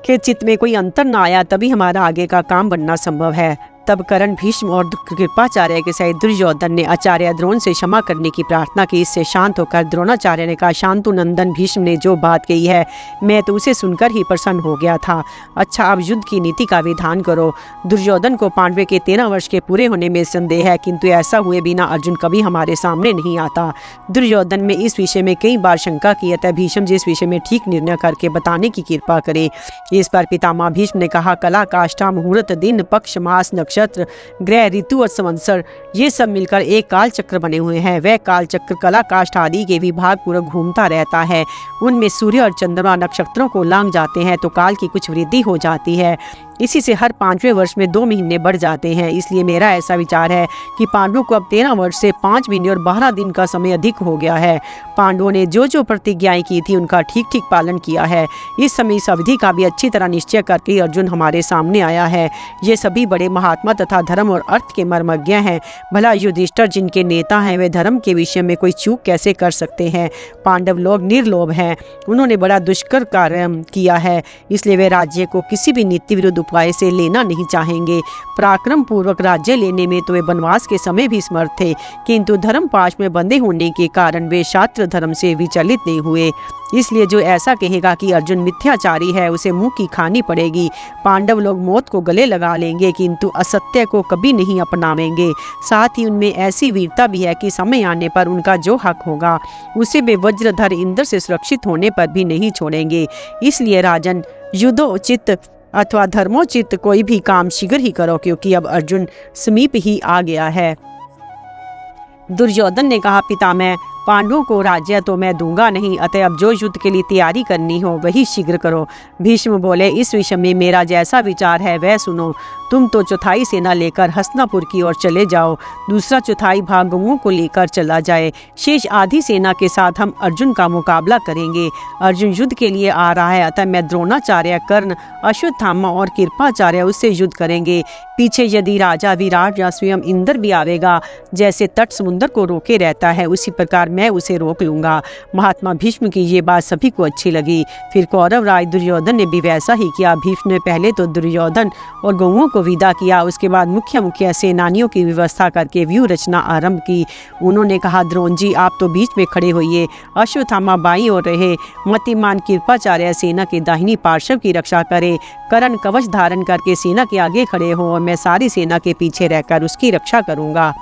A: के चित्त में कोई अंतर न आया तभी हमारा आगे का काम बनना संभव है। तब करण, भीष्म और कृपाचार्य के सहित दुर्योधन ने आचार्य द्रोण से क्षमा करने की प्रार्थना की। इससे शांत होकर द्रोणाचार्य ने कहा, शांतु नंदन, भीष्म ने जो बात कही है मैं तो उसे सुनकर ही प्रसन्न हो गया था। अच्छा, अब युद्ध की नीति का विधान करो। दुर्योधन को पांडवे के 13 वर्ष के पूरे होने में संदेह है, किंतु ऐसा हुए बिना अर्जुन कभी हमारे सामने नहीं आता। दुर्योधन में इस विषय में कई बार शंका की, अतः भीष्म जी इस विषय में ठीक निर्णय करके बताने की कृपा करे। इस पर पितामह भीष्म ने कहा, कला, काष्ठा, मुहूर्त, दिन, पक्ष, मास, नक्षत्र, ग्रह, ऋतु और संवत्सर, ये सब मिलकर एक काल चक्र बने हुए हैं। वह काल चक्र कला, काष्ठ आदि के विभाग पूर्वक घूमता रहता है। उनमें सूर्य और चंद्रमा नक्षत्रों को लांघ जाते हैं तो काल की कुछ वृद्धि हो जाती है। इसी से हर 5वें वर्ष में 2 महीने बढ़ जाते हैं। इसलिए मेरा ऐसा विचार है कि पांडवों को अब 13 वर्ष से 5 महीने और 12 दिन का समय अधिक हो गया है। पांडवों ने जो जो प्रतिज्ञाएं की थी उनका ठीक ठीक पालन किया है। इस समय इस अवधि का भी अच्छी तरह निश्चय करके अर्जुन हमारे सामने आया है। ये सभी बड़े महात्मा तथा धर्म और अर्थ के मर्मज्ञ हैं। भला युधिष्ठिर जिनके नेता हैं, वे धर्म के विषय में कोई चूक कैसे कर सकते हैं? पांडव लोग निर्लोभ हैं। उन्होंने बड़ा दुष्कर कार्य किया है, इसलिए वे राज्य को किसी भी नीति विरुद्ध उपाय से लेना नहीं चाहेंगे। पराक्रम पूर्वक राज्य लेने में तो वे वनवास के समय भी समर्थ थे, किंतु धर्म पाश में बंधे होने के कारण वे शास्त्र धर्म से विचलित नहीं हुए। इसलिए जो ऐसा कहेगा कि अर्जुन मिथ्याचारी है, उसे मुंह की खानी पड़ेगी। पांडव लोग मौत को गले लगा लेंगे, किंतु असत्य को कभी नहीं अपनावेंगे। साथ ही उनमें ऐसी वीरता भी है कि समय आने पर उनका जो हक होगा उसे वे वज्रधर इंद्र से सुरक्षित होने पर भी नहीं छोड़ेंगे। इसलिए राजन, युद्धोचित अथवा धर्मोचित कोई भी काम शीघ्र ही करो, क्योंकि अब अर्जुन समीप ही आ गया है। दुर्योधन ने कहा, पितामह, पांडवों को राज्य तो मैं दूंगा नहीं, अतः अब जो युद्ध के लिए तैयारी करनी हो वही शीघ्र करो। भीष्म बोले, इस विषय में मेरा जैसा विचार है वह सुनो। तुम तो चौथाई सेना लेकर हस्तिनापुर की ओर चले जाओ, दूसरा चौथाई भाग गौओं को लेकर चला जाए। शेष आधी सेना के साथ हम अर्जुन का मुकाबला करेंगे। अर्जुन युद्ध के लिए आ रहा है, अतः मैं द्रोणाचार्य, कर्ण, अश्वत्थामा और कृपाचार्य उससे युद्ध करेंगे। पीछे यदि राजा विराट या स्वयं इंद्र भी आवेगा, जैसे तट समुद्र को रोके रहता है, उसी प्रकार मैं उसे रोक लूंगा। महात्मा भीष्म की ये बात सभी को अच्छी लगी। फिर कौरव राज दुर्योधन ने भी वैसा ही किया। भीष्म ने पहले तो दुर्योधन और गौओं को को विदा किया। उसके बाद मुख्य मुख्य सेनानियों की व्यवस्था करके व्यूह रचना आरंभ की। उन्होंने कहा, द्रोण जी आप तो बीच में खड़े होइए, अश्वत्थामा बाईं ओर रहे, मतिमान कृपाचार्य सेना के दाहिनी पार्श्व की रक्षा करे, कर्ण कवच धारण करके सेना के आगे खड़े हो और मैं सारी सेना के पीछे रहकर उसकी रक्षा करूंगा।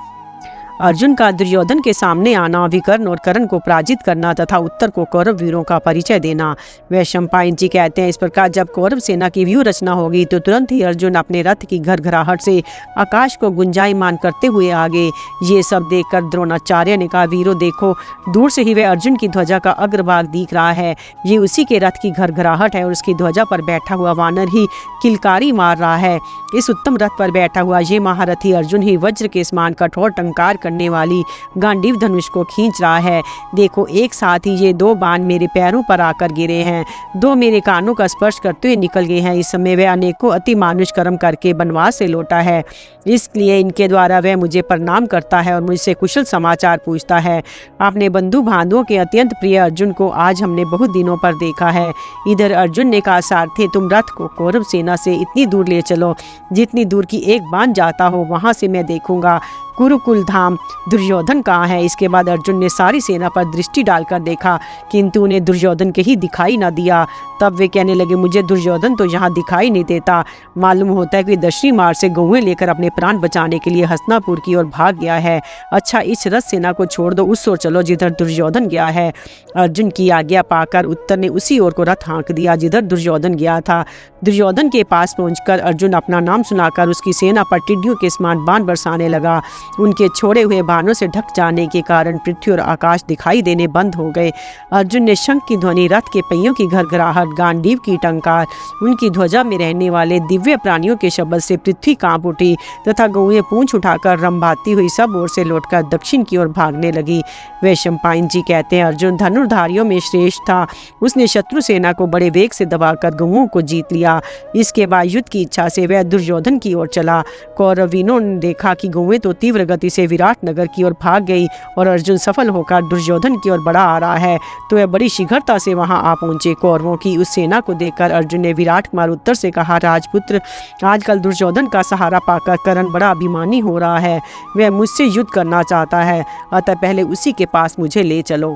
A: अर्जुन का दुर्योधन के सामने आना, विकर्ण और कर्ण को पराजित करना तथा उत्तर को कौरव वीरों का परिचय देना। वैशंपायन जी कहते हैं, इस प्रकार जब कौरव सेना की व्यूह रचना होगी तो तुरंत ही अर्जुन अपने रथ की घरघराहट से आकाश को गुंजायमान करते हुए आगे। ये सब देखकर द्रोणाचार्य ने कहा, वीरों देखो, दूर से ही वह अर्जुन की ध्वजा का अग्रभाग दिख रहा है। ये उसी के रथ की घरघराहट है और उसकी ध्वजा पर बैठा हुआ वानर ही किलकारी मार रहा है। इस उत्तम रथ पर बैठा हुआ ये महारथी अर्जुन ही वज्र के समान कठोर टंकार करने वाली गांडीव धनुष को खींच रहा है। देखो, एक साथ ही ये 2 बाण मेरे पैरों पर आकर गिरे हैं, 2 मेरे कानों का स्पर्श करते हुए निकल गए हैं। इस समय वह अनेकों अति मानुष कर्म करके वनवास से लौटा है, इसलिए इनके द्वारा वह मुझे प्रणाम करता है और मुझसे कुशल समाचार पूछता है। अपने बंधु बांधवों के अत्यंत प्रिय अर्जुन को आज हमने बहुत दिनों पर देखा है। इधर अर्जुन ने कहा, सारथी तुम रथ को कौरव सेना से इतनी दूर ले चलो जितनी दूर की एक बाण जाता हो, वहां से मैं देखूंगा कुरुकुल धाम दुर्योधन कहाँ है। इसके बाद अर्जुन ने सारी सेना पर दृष्टि डालकर देखा, किंतु उन्हें दुर्योधन कहीं दिखाई न दिया। तब वे कहने लगे, मुझे दुर्योधन तो यहाँ दिखाई नहीं देता, मालूम होता है कि दक्षिणी मार्ग से गौएं लेकर अपने प्राण बचाने के लिए हस्तिनापुर की ओर भाग गया है। अच्छा, इस रथ सेना को छोड़ दो, उस ओर चलो जिधर दुर्योधन गया है। अर्जुन की आज्ञा पाकर उत्तर ने उसी ओर को रथ हाँक दिया जिधर दुर्योधन गया था। दुर्योधन के पास पहुंचकर अर्जुन अपना नाम सुनाकर उसकी सेना पर टिड्डियों के समान बाण बरसाने लगा। उनके छोड़े हुए बाणों से ढक जाने के कारण पृथ्वी और आकाश दिखाई देने बंद हो गए। अर्जुन ने शंख की ध्वनि, रथ के पहियों की घरघराहट, गांडीव की टंकार, उनकी ध्वजा में रहने वाले दिव्य प्राणियों के शब्द से पृथ्वी कांप उठी तथा गौएं पूंछ उठाकर रंभाती हुई सब ओर से लौटकर दक्षिण की ओर भागने लगी। वैशंपायन जी कहते हैं, अर्जुन धनुर्धारियों में श्रेष्ठ था। उसने शत्रु सेना को बड़े वेग से दबाकर गौओं को जीत लिया। इसके बाद युद्ध की इच्छा से वह दुर्योधन की ओर चला। कौरवीनों ने देखा कि गौएं तो तीव्र गति से विराट नगर की ओर भाग गई और अर्जुन सफल होकर दुर्योधन की ओर बढ़ा आ रहा है, तो वह बड़ी शीघ्रता से वहां आ पहुंचे। कौरवों की उस सेना को देखकर अर्जुन ने विराट कुमार उत्तर से कहा, राजपुत्र, आजकल दुर्योधन का सहारा पाकर कर्ण बड़ा अभिमानी हो रहा है, वह मुझसे युद्ध करना चाहता है, अतः पहले उसी के पास मुझे ले चलो।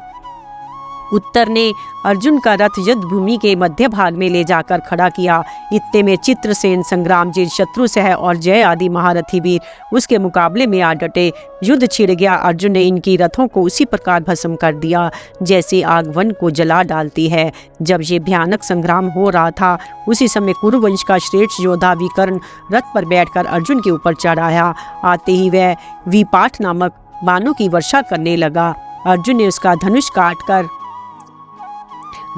A: उत्तर ने अर्जुन का रथ युद्ध भूमि के मध्य भाग में ले जाकर खड़ा किया। इतने में चित्रसेन, संग्रामजीत, शत्रुसह और जय आदि महारथी वीर उसके मुकाबले में आ डटे। युद्ध छिड़ गया। अर्जुन ने इनकी रथों को उसी प्रकार भस्म कर दिया जैसे आग वन को जला डालती है। जब ये भयानक संग्राम हो रहा था, उसी समय कुरुवंश का श्रेष्ठ योद्धा विकर्ण रथ पर बैठकर अर्जुन के ऊपर चढ़ आया। आते ही वह विपाठ नामक बाणों की वर्षा करने लगा। अर्जुन ने उसका धनुष काटकर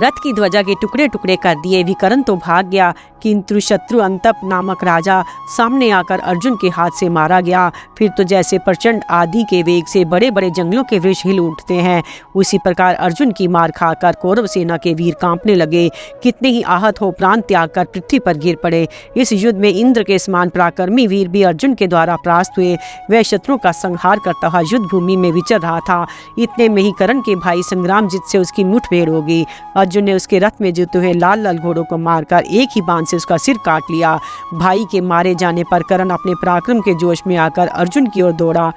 A: रथ की ध्वजा के टुकड़े टुकड़े कर दिए। विकर्ण तो भाग गया, किंतु शत्रु अंतप नामक राजा सामने आकर अर्जुन के हाथ से मारा गया। फिर तो जैसे प्रचंड आंधी के वेग से बड़े बड़े जंगलों के वृक्ष हिल उठते हैं, उसी प्रकार अर्जुन की मार खाकर कौरव सेना के वीर कांपने लगे। कितने ही आहत हो प्राण त्याग कर पृथ्वी पर गिर पड़े। इस युद्ध में इंद्र के समान पराक्रमी वीर भी अर्जुन के द्वारा परास्त हुए। वह शत्रु का संहार करता हुआ युद्ध भूमि में विचर रहा था। इतने में ही कर्ण के भाई संग्रामजीत से उसकी मुठभेड़ हो गई। अर्जुन ने उसके रथ में जुते हुए लाल लाल घोड़ों को मारकर एक ही बाण से उसका सिर काट लिया। भाई के मारे जाने पर कर्ण अपने पराक्रम के जोश में आकर अर्जुन की ओर दौड़ा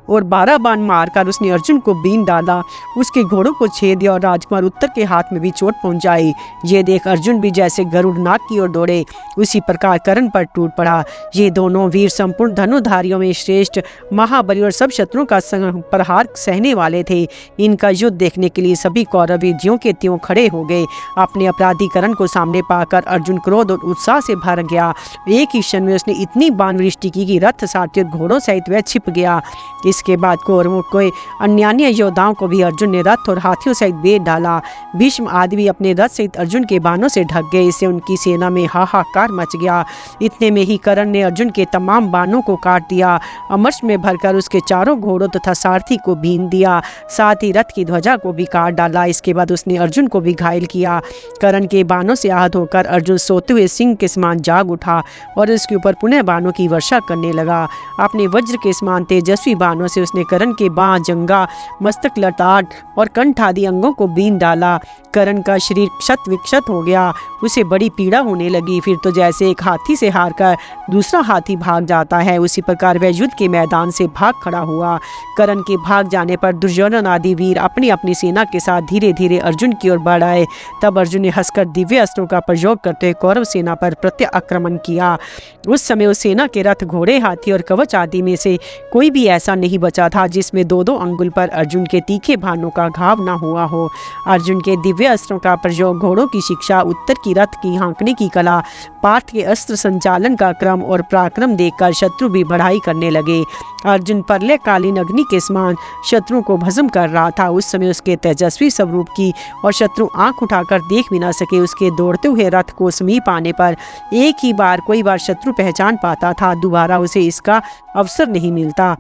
A: और 12 बाण मारकर उसने अर्जुन को बीन डाला, उसके घोड़ों को छेद दिया और राजकुमार उत्तर के हाथ में भी चोट पहुंचाई। ये देख अर्जुन भी जैसे गरुड़ नाग की ओर दौड़े, उसी प्रकार कर्ण पर टूट पड़ा। ये दोनों वीर संपूर्ण धनुधारियों में श्रेष्ठ, महाबली और सब शत्रुओं का प्रहार सहने वाले थे। इनका युद्ध देखने के लिए सभी कौरव ज्यों के त्यों खड़े हो गए। अपने अपराधी कर्ण को सामने पाकर अर्जुन क्रोध और उत्साह से भर गया। एक ही क्षण में उसने इतनी बाण वृष्टि की कि रथ सारथी और घोड़ों सहित वह छिप गया। इसके बाद कौरवों के अन्य योद्धाओं को भी अर्जुन ने रथ और हाथियों सहित बेच डाला। भीष्म आदि भी अपने रथ सहित अर्जुन के बाणों से ढक गए। इससे उनकी सेना में हाहाकार मच गया। इतने में ही कर्ण ने अर्जुन के तमाम बाणों को काट दिया। अमर्ष में भरकर उसके चारों घोड़ों तथा सारथी को बीन दिया, साथ ही रथ की ध्वजा को भी काट डाला। इसके बाद उसने अर्जुन को भी घायल किया। कर्ण के बाणों से आहत होकर अर्जुन सोते हुए सिंह के समान जाग उठा और उसके ऊपर पुनः बाणों की वर्षा करने लगा। अपने वज्र के समान तेजस्वी बाणों से उसने कर्ण के बाँ, जंगा, मस्तक, ललाट और कंठ आदि अंगों को बीन डाला। कर्ण का शरीर क्षत विक्षत हो गया, उसे बड़ी पीड़ा होने लगी। फिर तो जैसे एक हाथी से हारकर दूसरा हाथी भाग जाता है, उसी प्रकार वह युद्ध के मैदान से भाग खड़ा हुआ। कर्ण के भाग जाने पर दुर्योधन आदि वीर अपनी अपनी सेना के साथ धीरे धीरे अर्जुन की ओर बढ़ आए। तब अर्जुन ने हंसकर दिव्य अस्त्रों का प्रयोग करते हुए कौरव सेना पर प्रत्याक्रमण किया। उस समय उस सेना के रथ, घोड़े, हाथी और कवच आदि में से कोई भी ऐसा नहीं बचा था जिसमें दो दो अंगुल पर अर्जुन के तीखे बाणों का घाव न हुआ हो। अर्जुन के दिव्य अस्त्रों का प्रयोग, घोड़ों की शिक्षा, उत्तर की रथ की हाँकने की कला, पार्थ के अस्त्र संचालन का क्रम और पराक्रम देखकर शत्रु भी बढ़ाई करने लगे। अर्जुन प्रलयकालीन अग्नि के समान शत्रुओं को भस्म कर रहा था। उस समय उसके तेजस्वी स्वरूप की और शत्रु आंख उठाकर देख भी न सके। उसके दौड़ते हुए रथ को समीप आने पर एक ही बार कोई बार शत्रु पहचान पाता था, दोबारा उसे इसका अवसर नहीं मिलता,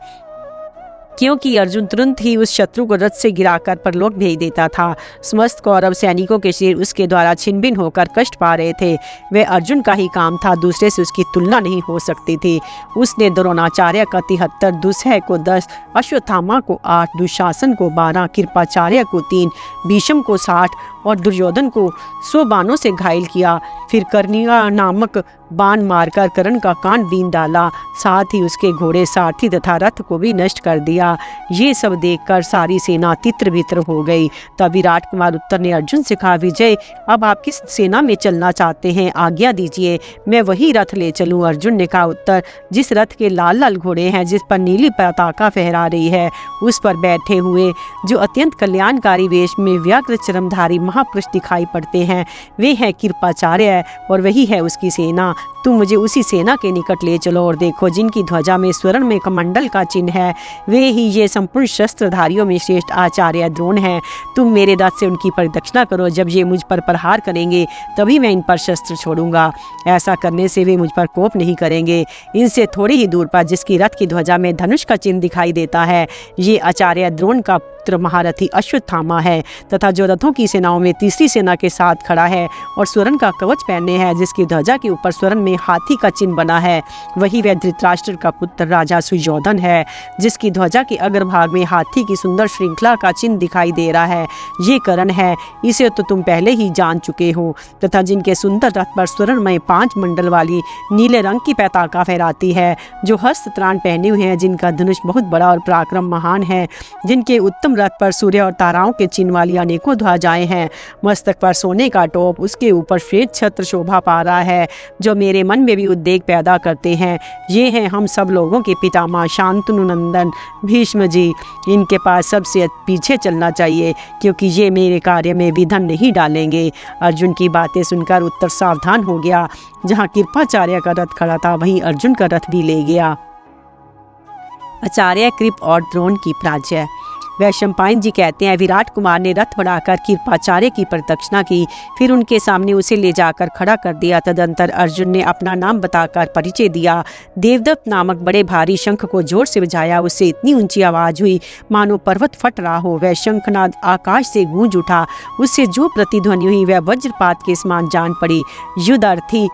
A: क्योंकि अर्जुन तुरंत ही उस शत्रु को रथ से गिराकर परलोक भेज देता था। समस्त कौरव सैनिकों के शरीर उसके द्वारा छिन्न-भिन्न होकर कष्ट पा रहे थे। वह अर्जुन का ही काम था, दूसरे से उसकी तुलना नहीं हो सकती थी। उसने द्रोणाचार्य का 73, दुस्सह को 10, अश्वत्थामा को 8, दुशासन को 12, कृपाचार्य को 3, भीष्म को 60 और दुर्योधन को 100 बाणों से घायल किया। फिर कर्णिका नामक बाण मारकर कर्ण का कान बीन डाला, साथ ही उसके घोड़े, सारथी तथा रथ को भी नष्ट कर दिया। ये सब देखकर सारी सेना तित्र बित्र हो गई। तब विराट कुमार उत्तर ने अर्जुन से कहा, विजय, अब आप किस सेना में चलना चाहते हैं? आज्ञा दीजिए, मैं वही रथ ले चलूं। अर्जुन ने कहा, उत्तर, जिस रथ के लाल लाल घोड़े हैं, जिस पर नीली पताका फहरा रही है, उस पर बैठे हुए जो अत्यंत कल्याणकारी वेश में व्याघ्र चरमधारी महापुरुष दिखाई पड़ते हैं, वे हैं कृपाचार्य और वही है उसकी सेना। तुम मुझे उसी सेना के निकट ले चलो और देखो, जिनकी ध्वजा में स्वर्ण में कमंडल का चिन्ह है, वे ही ये संपूर्ण शस्त्रधारियों में श्रेष्ठ आचार्य द्रोण हैं। तुम मेरे रथ से उनकी परिदक्षिणा करो। जब ये मुझ पर प्रहार करेंगे तभी मैं इन पर शस्त्र छोड़ूंगा। ऐसा करने से वे मुझ पर कोप नहीं करेंगे। इनसे थोड़ी ही दूर पर जिसकी रथ की ध्वजा में धनुष का चिन्ह दिखाई देता है, ये आचार्य द्रोण का पुत्र महारथी अश्वत्थामा है, तथा जो रथों की सेनाओं में तीसरी सेना के साथ खड़ा है और स्वर्ण का कवच पहने है, जिसकी ध्वजा के ऊपर स्वर्ण में हाथी का चिन्ह बना है, वही वह धृतराष्ट्र का पुत्र राजा सुयोधन है, जिसकी ध्वजा के अग्रभाग में हाथी की सुंदर श्रृंखला का चिन्ह दिखाई दे रहा है। ये कर्ण है, इसे तो तुम पहले ही जान चुके हो, तथा जिनके सुंदर रथ पर स्वर्ण में 5 मंडल वाली नीले रंग की पताका फहराती है, जो हस्त त्राण पहने हुए हैं, जिनका धनुष बहुत बड़ा और पराक्रम महान है, जिनके उत्तम रथ पर सूर्य और ताराओं के चिन्ह वाली अनेकों ध्वजाएं हैं, मस्तक पर सोने का टोप, उसके ऊपर श्वेत छत्र शोभा पा रहा है, जो मेरे मन में भी उद्वेग पैदा करते हैं। ये हैं हम सब लोगों के पितामह शांतनु नंदन भीष्म जी। इनके पास सबसे पीछे चलना चाहिए, क्योंकि ये मेरे कार्य में विघ्न नहीं डालेंगे। अर्जुन की बातें सुनकर उत्तर सावधान हो गया। जहाँ कृपाचार्य का रथ खड़ा था, वहीं अर्जुन का रथ भी ले गया। आचार्य कृप और द्रोण की पराजय। वैशंपायन जी कहते हैं, विराट कुमार ने रथ बढ़ाकर कृपाचार्य की प्रदक्षिणा की, फिर उनके सामने उसे ले जाकर खड़ा कर दिया। तदंतर अर्जुन ने अपना नाम बताकर परिचय दिया। देवदत्त नामक बड़े भारी शंख को जोर से बजाया। उससे इतनी ऊंची आवाज हुई मानो पर्वत फट रहा हो। वह शंखनाद आकाश से गूंज उठा। उससे जो प्रतिध्वनि हुई वह वज्रपात के समान जान पड़ी। युद्धार्थी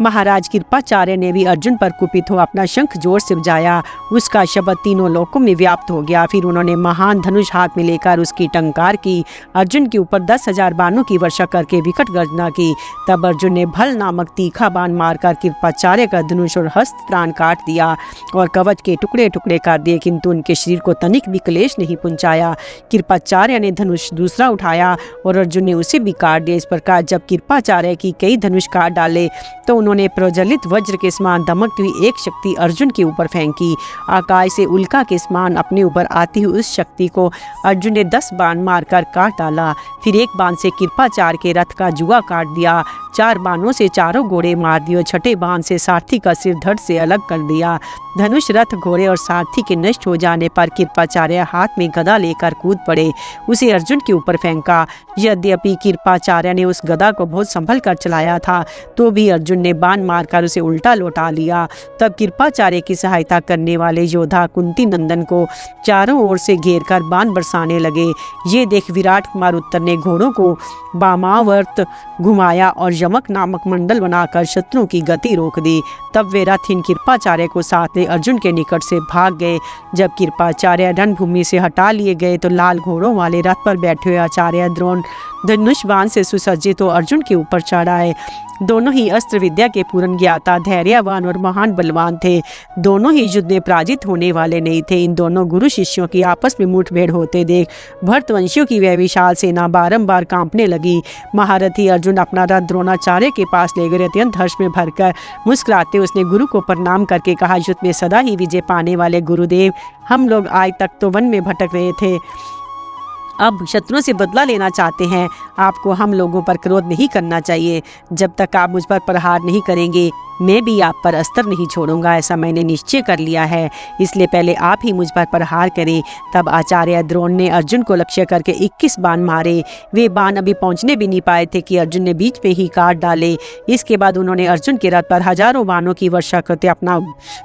A: महाराज कृपाचार्य ने भी अर्जुन पर कुपित हो अपना शंख जोर से बजाया। उसका शब्द तीनों लोकों में व्याप्त हो गया। फिर उन्होंने महान धनुष हाथ में लेकर उसकी टंकार की, अर्जुन के ऊपर 10,000 बाणों की वर्षा करके विकट गर्जना की। तब अर्जुन ने भल नामक तीखा बाण मारकर कृपाचार्य का धनुष और हस्त त्राण काट दिया और कवच के टुकड़े टुकड़े कर दिए, किंतु उनके शरीर को तनिक भी क्लेश नहीं पहुंचाया। कृपाचार्य ने धनुष दूसरा उठाया और अर्जुन ने उसे भी काट दिया। इस प्रकार जब कृपाचार्य की कई धनुष काट डाले तो उन्होंने प्रज्वलित वज्र के समान दमकती हुई एक शक्ति अर्जुन के ऊपर फेंकी। आकाश से उल्का के समान अपने ऊपर आती हुई उस शक्ति को अर्जुन ने 10 बाण मारकर काट डाला। फिर एक बाण से कृपाचार्य के रथ का जुआ काट दिया। 4 बाणों से चारों घोड़े मार दिए। छठे बाण से सारथी का सिर धड़ से अलग कर दिया। धनुष, रथ, घोड़े और सारथी के नष्ट हो जाने पर कृपाचार्य हाथ में गदा लेकर कूद पड़े, उसे अर्जुन के ऊपर फेंका। यद्यपि कृपाचार्य ने उस गदा को बहुत संभल कर चलाया था, तो भी अर्जुन ने बाण मारकर उसे उल्टा लौटा लिया। तब कृपाचार्य की सहायता करने वाले योद्धा कुंती नंदन को चारों ओर से घेरकर बाण बरसाने लगे। ये देख विराट कुमार उत्तर ने घोड़ों को वामावर्त घुमाया और यमक नामक मंडल बनाकर शत्रुओं की गति रोक दी। तब वे रथिन कृपाचार्य को साथ ले अर्जुन के निकट से भाग गए। जब कृपाचार्य रणभूमि से हटा लिए गए तो लाल घोड़ों वाले रथ पर बैठे हुए आचार्य द्रोण धनुष बाण से सुसज्जित तो अर्जुन के ऊपर चढ़ आए। दोनों ही अस्त्र विद्या के पूर्ण ज्ञाता, धैर्यवान और महान बलवान थे। दोनों ही युद्ध में पराजित होने वाले नहीं थे। इन दोनों गुरु शिष्यों की आपस में मुठभेड़ होते देख भरतवंशियों की वह विशाल सेना बारंबार कांपने लगी। महारथी अर्जुन अपना रथ द्रोणाचार्य के पास ले गए। अत्यंत हर्ष में भरकर मुस्कुराते उसने गुरु को प्रणाम करके कहा, युद्ध में सदा ही विजय पाने वाले गुरुदेव, हम लोग आज तक तो वन में भटक रहे थे, अब शत्रुओं से बदला लेना चाहते हैं। आपको हम लोगों पर क्रोध नहीं करना चाहिए। जब तक आप मुझ पर प्रहार नहीं करेंगे मैं भी आप पर अस्त्र नहीं छोड़ूंगा, ऐसा मैंने निश्चय कर लिया है। इसलिए पहले आप ही मुझ पर प्रहार करें। तब आचार्य द्रोण ने अर्जुन को लक्ष्य करके 21 बाण मारे। वे बाण अभी पहुंचने भी नहीं पाए थे कि अर्जुन ने बीच में ही काट डाले। इसके बाद उन्होंने अर्जुन के रथ पर हजारों बाणों की वर्षा करते अपना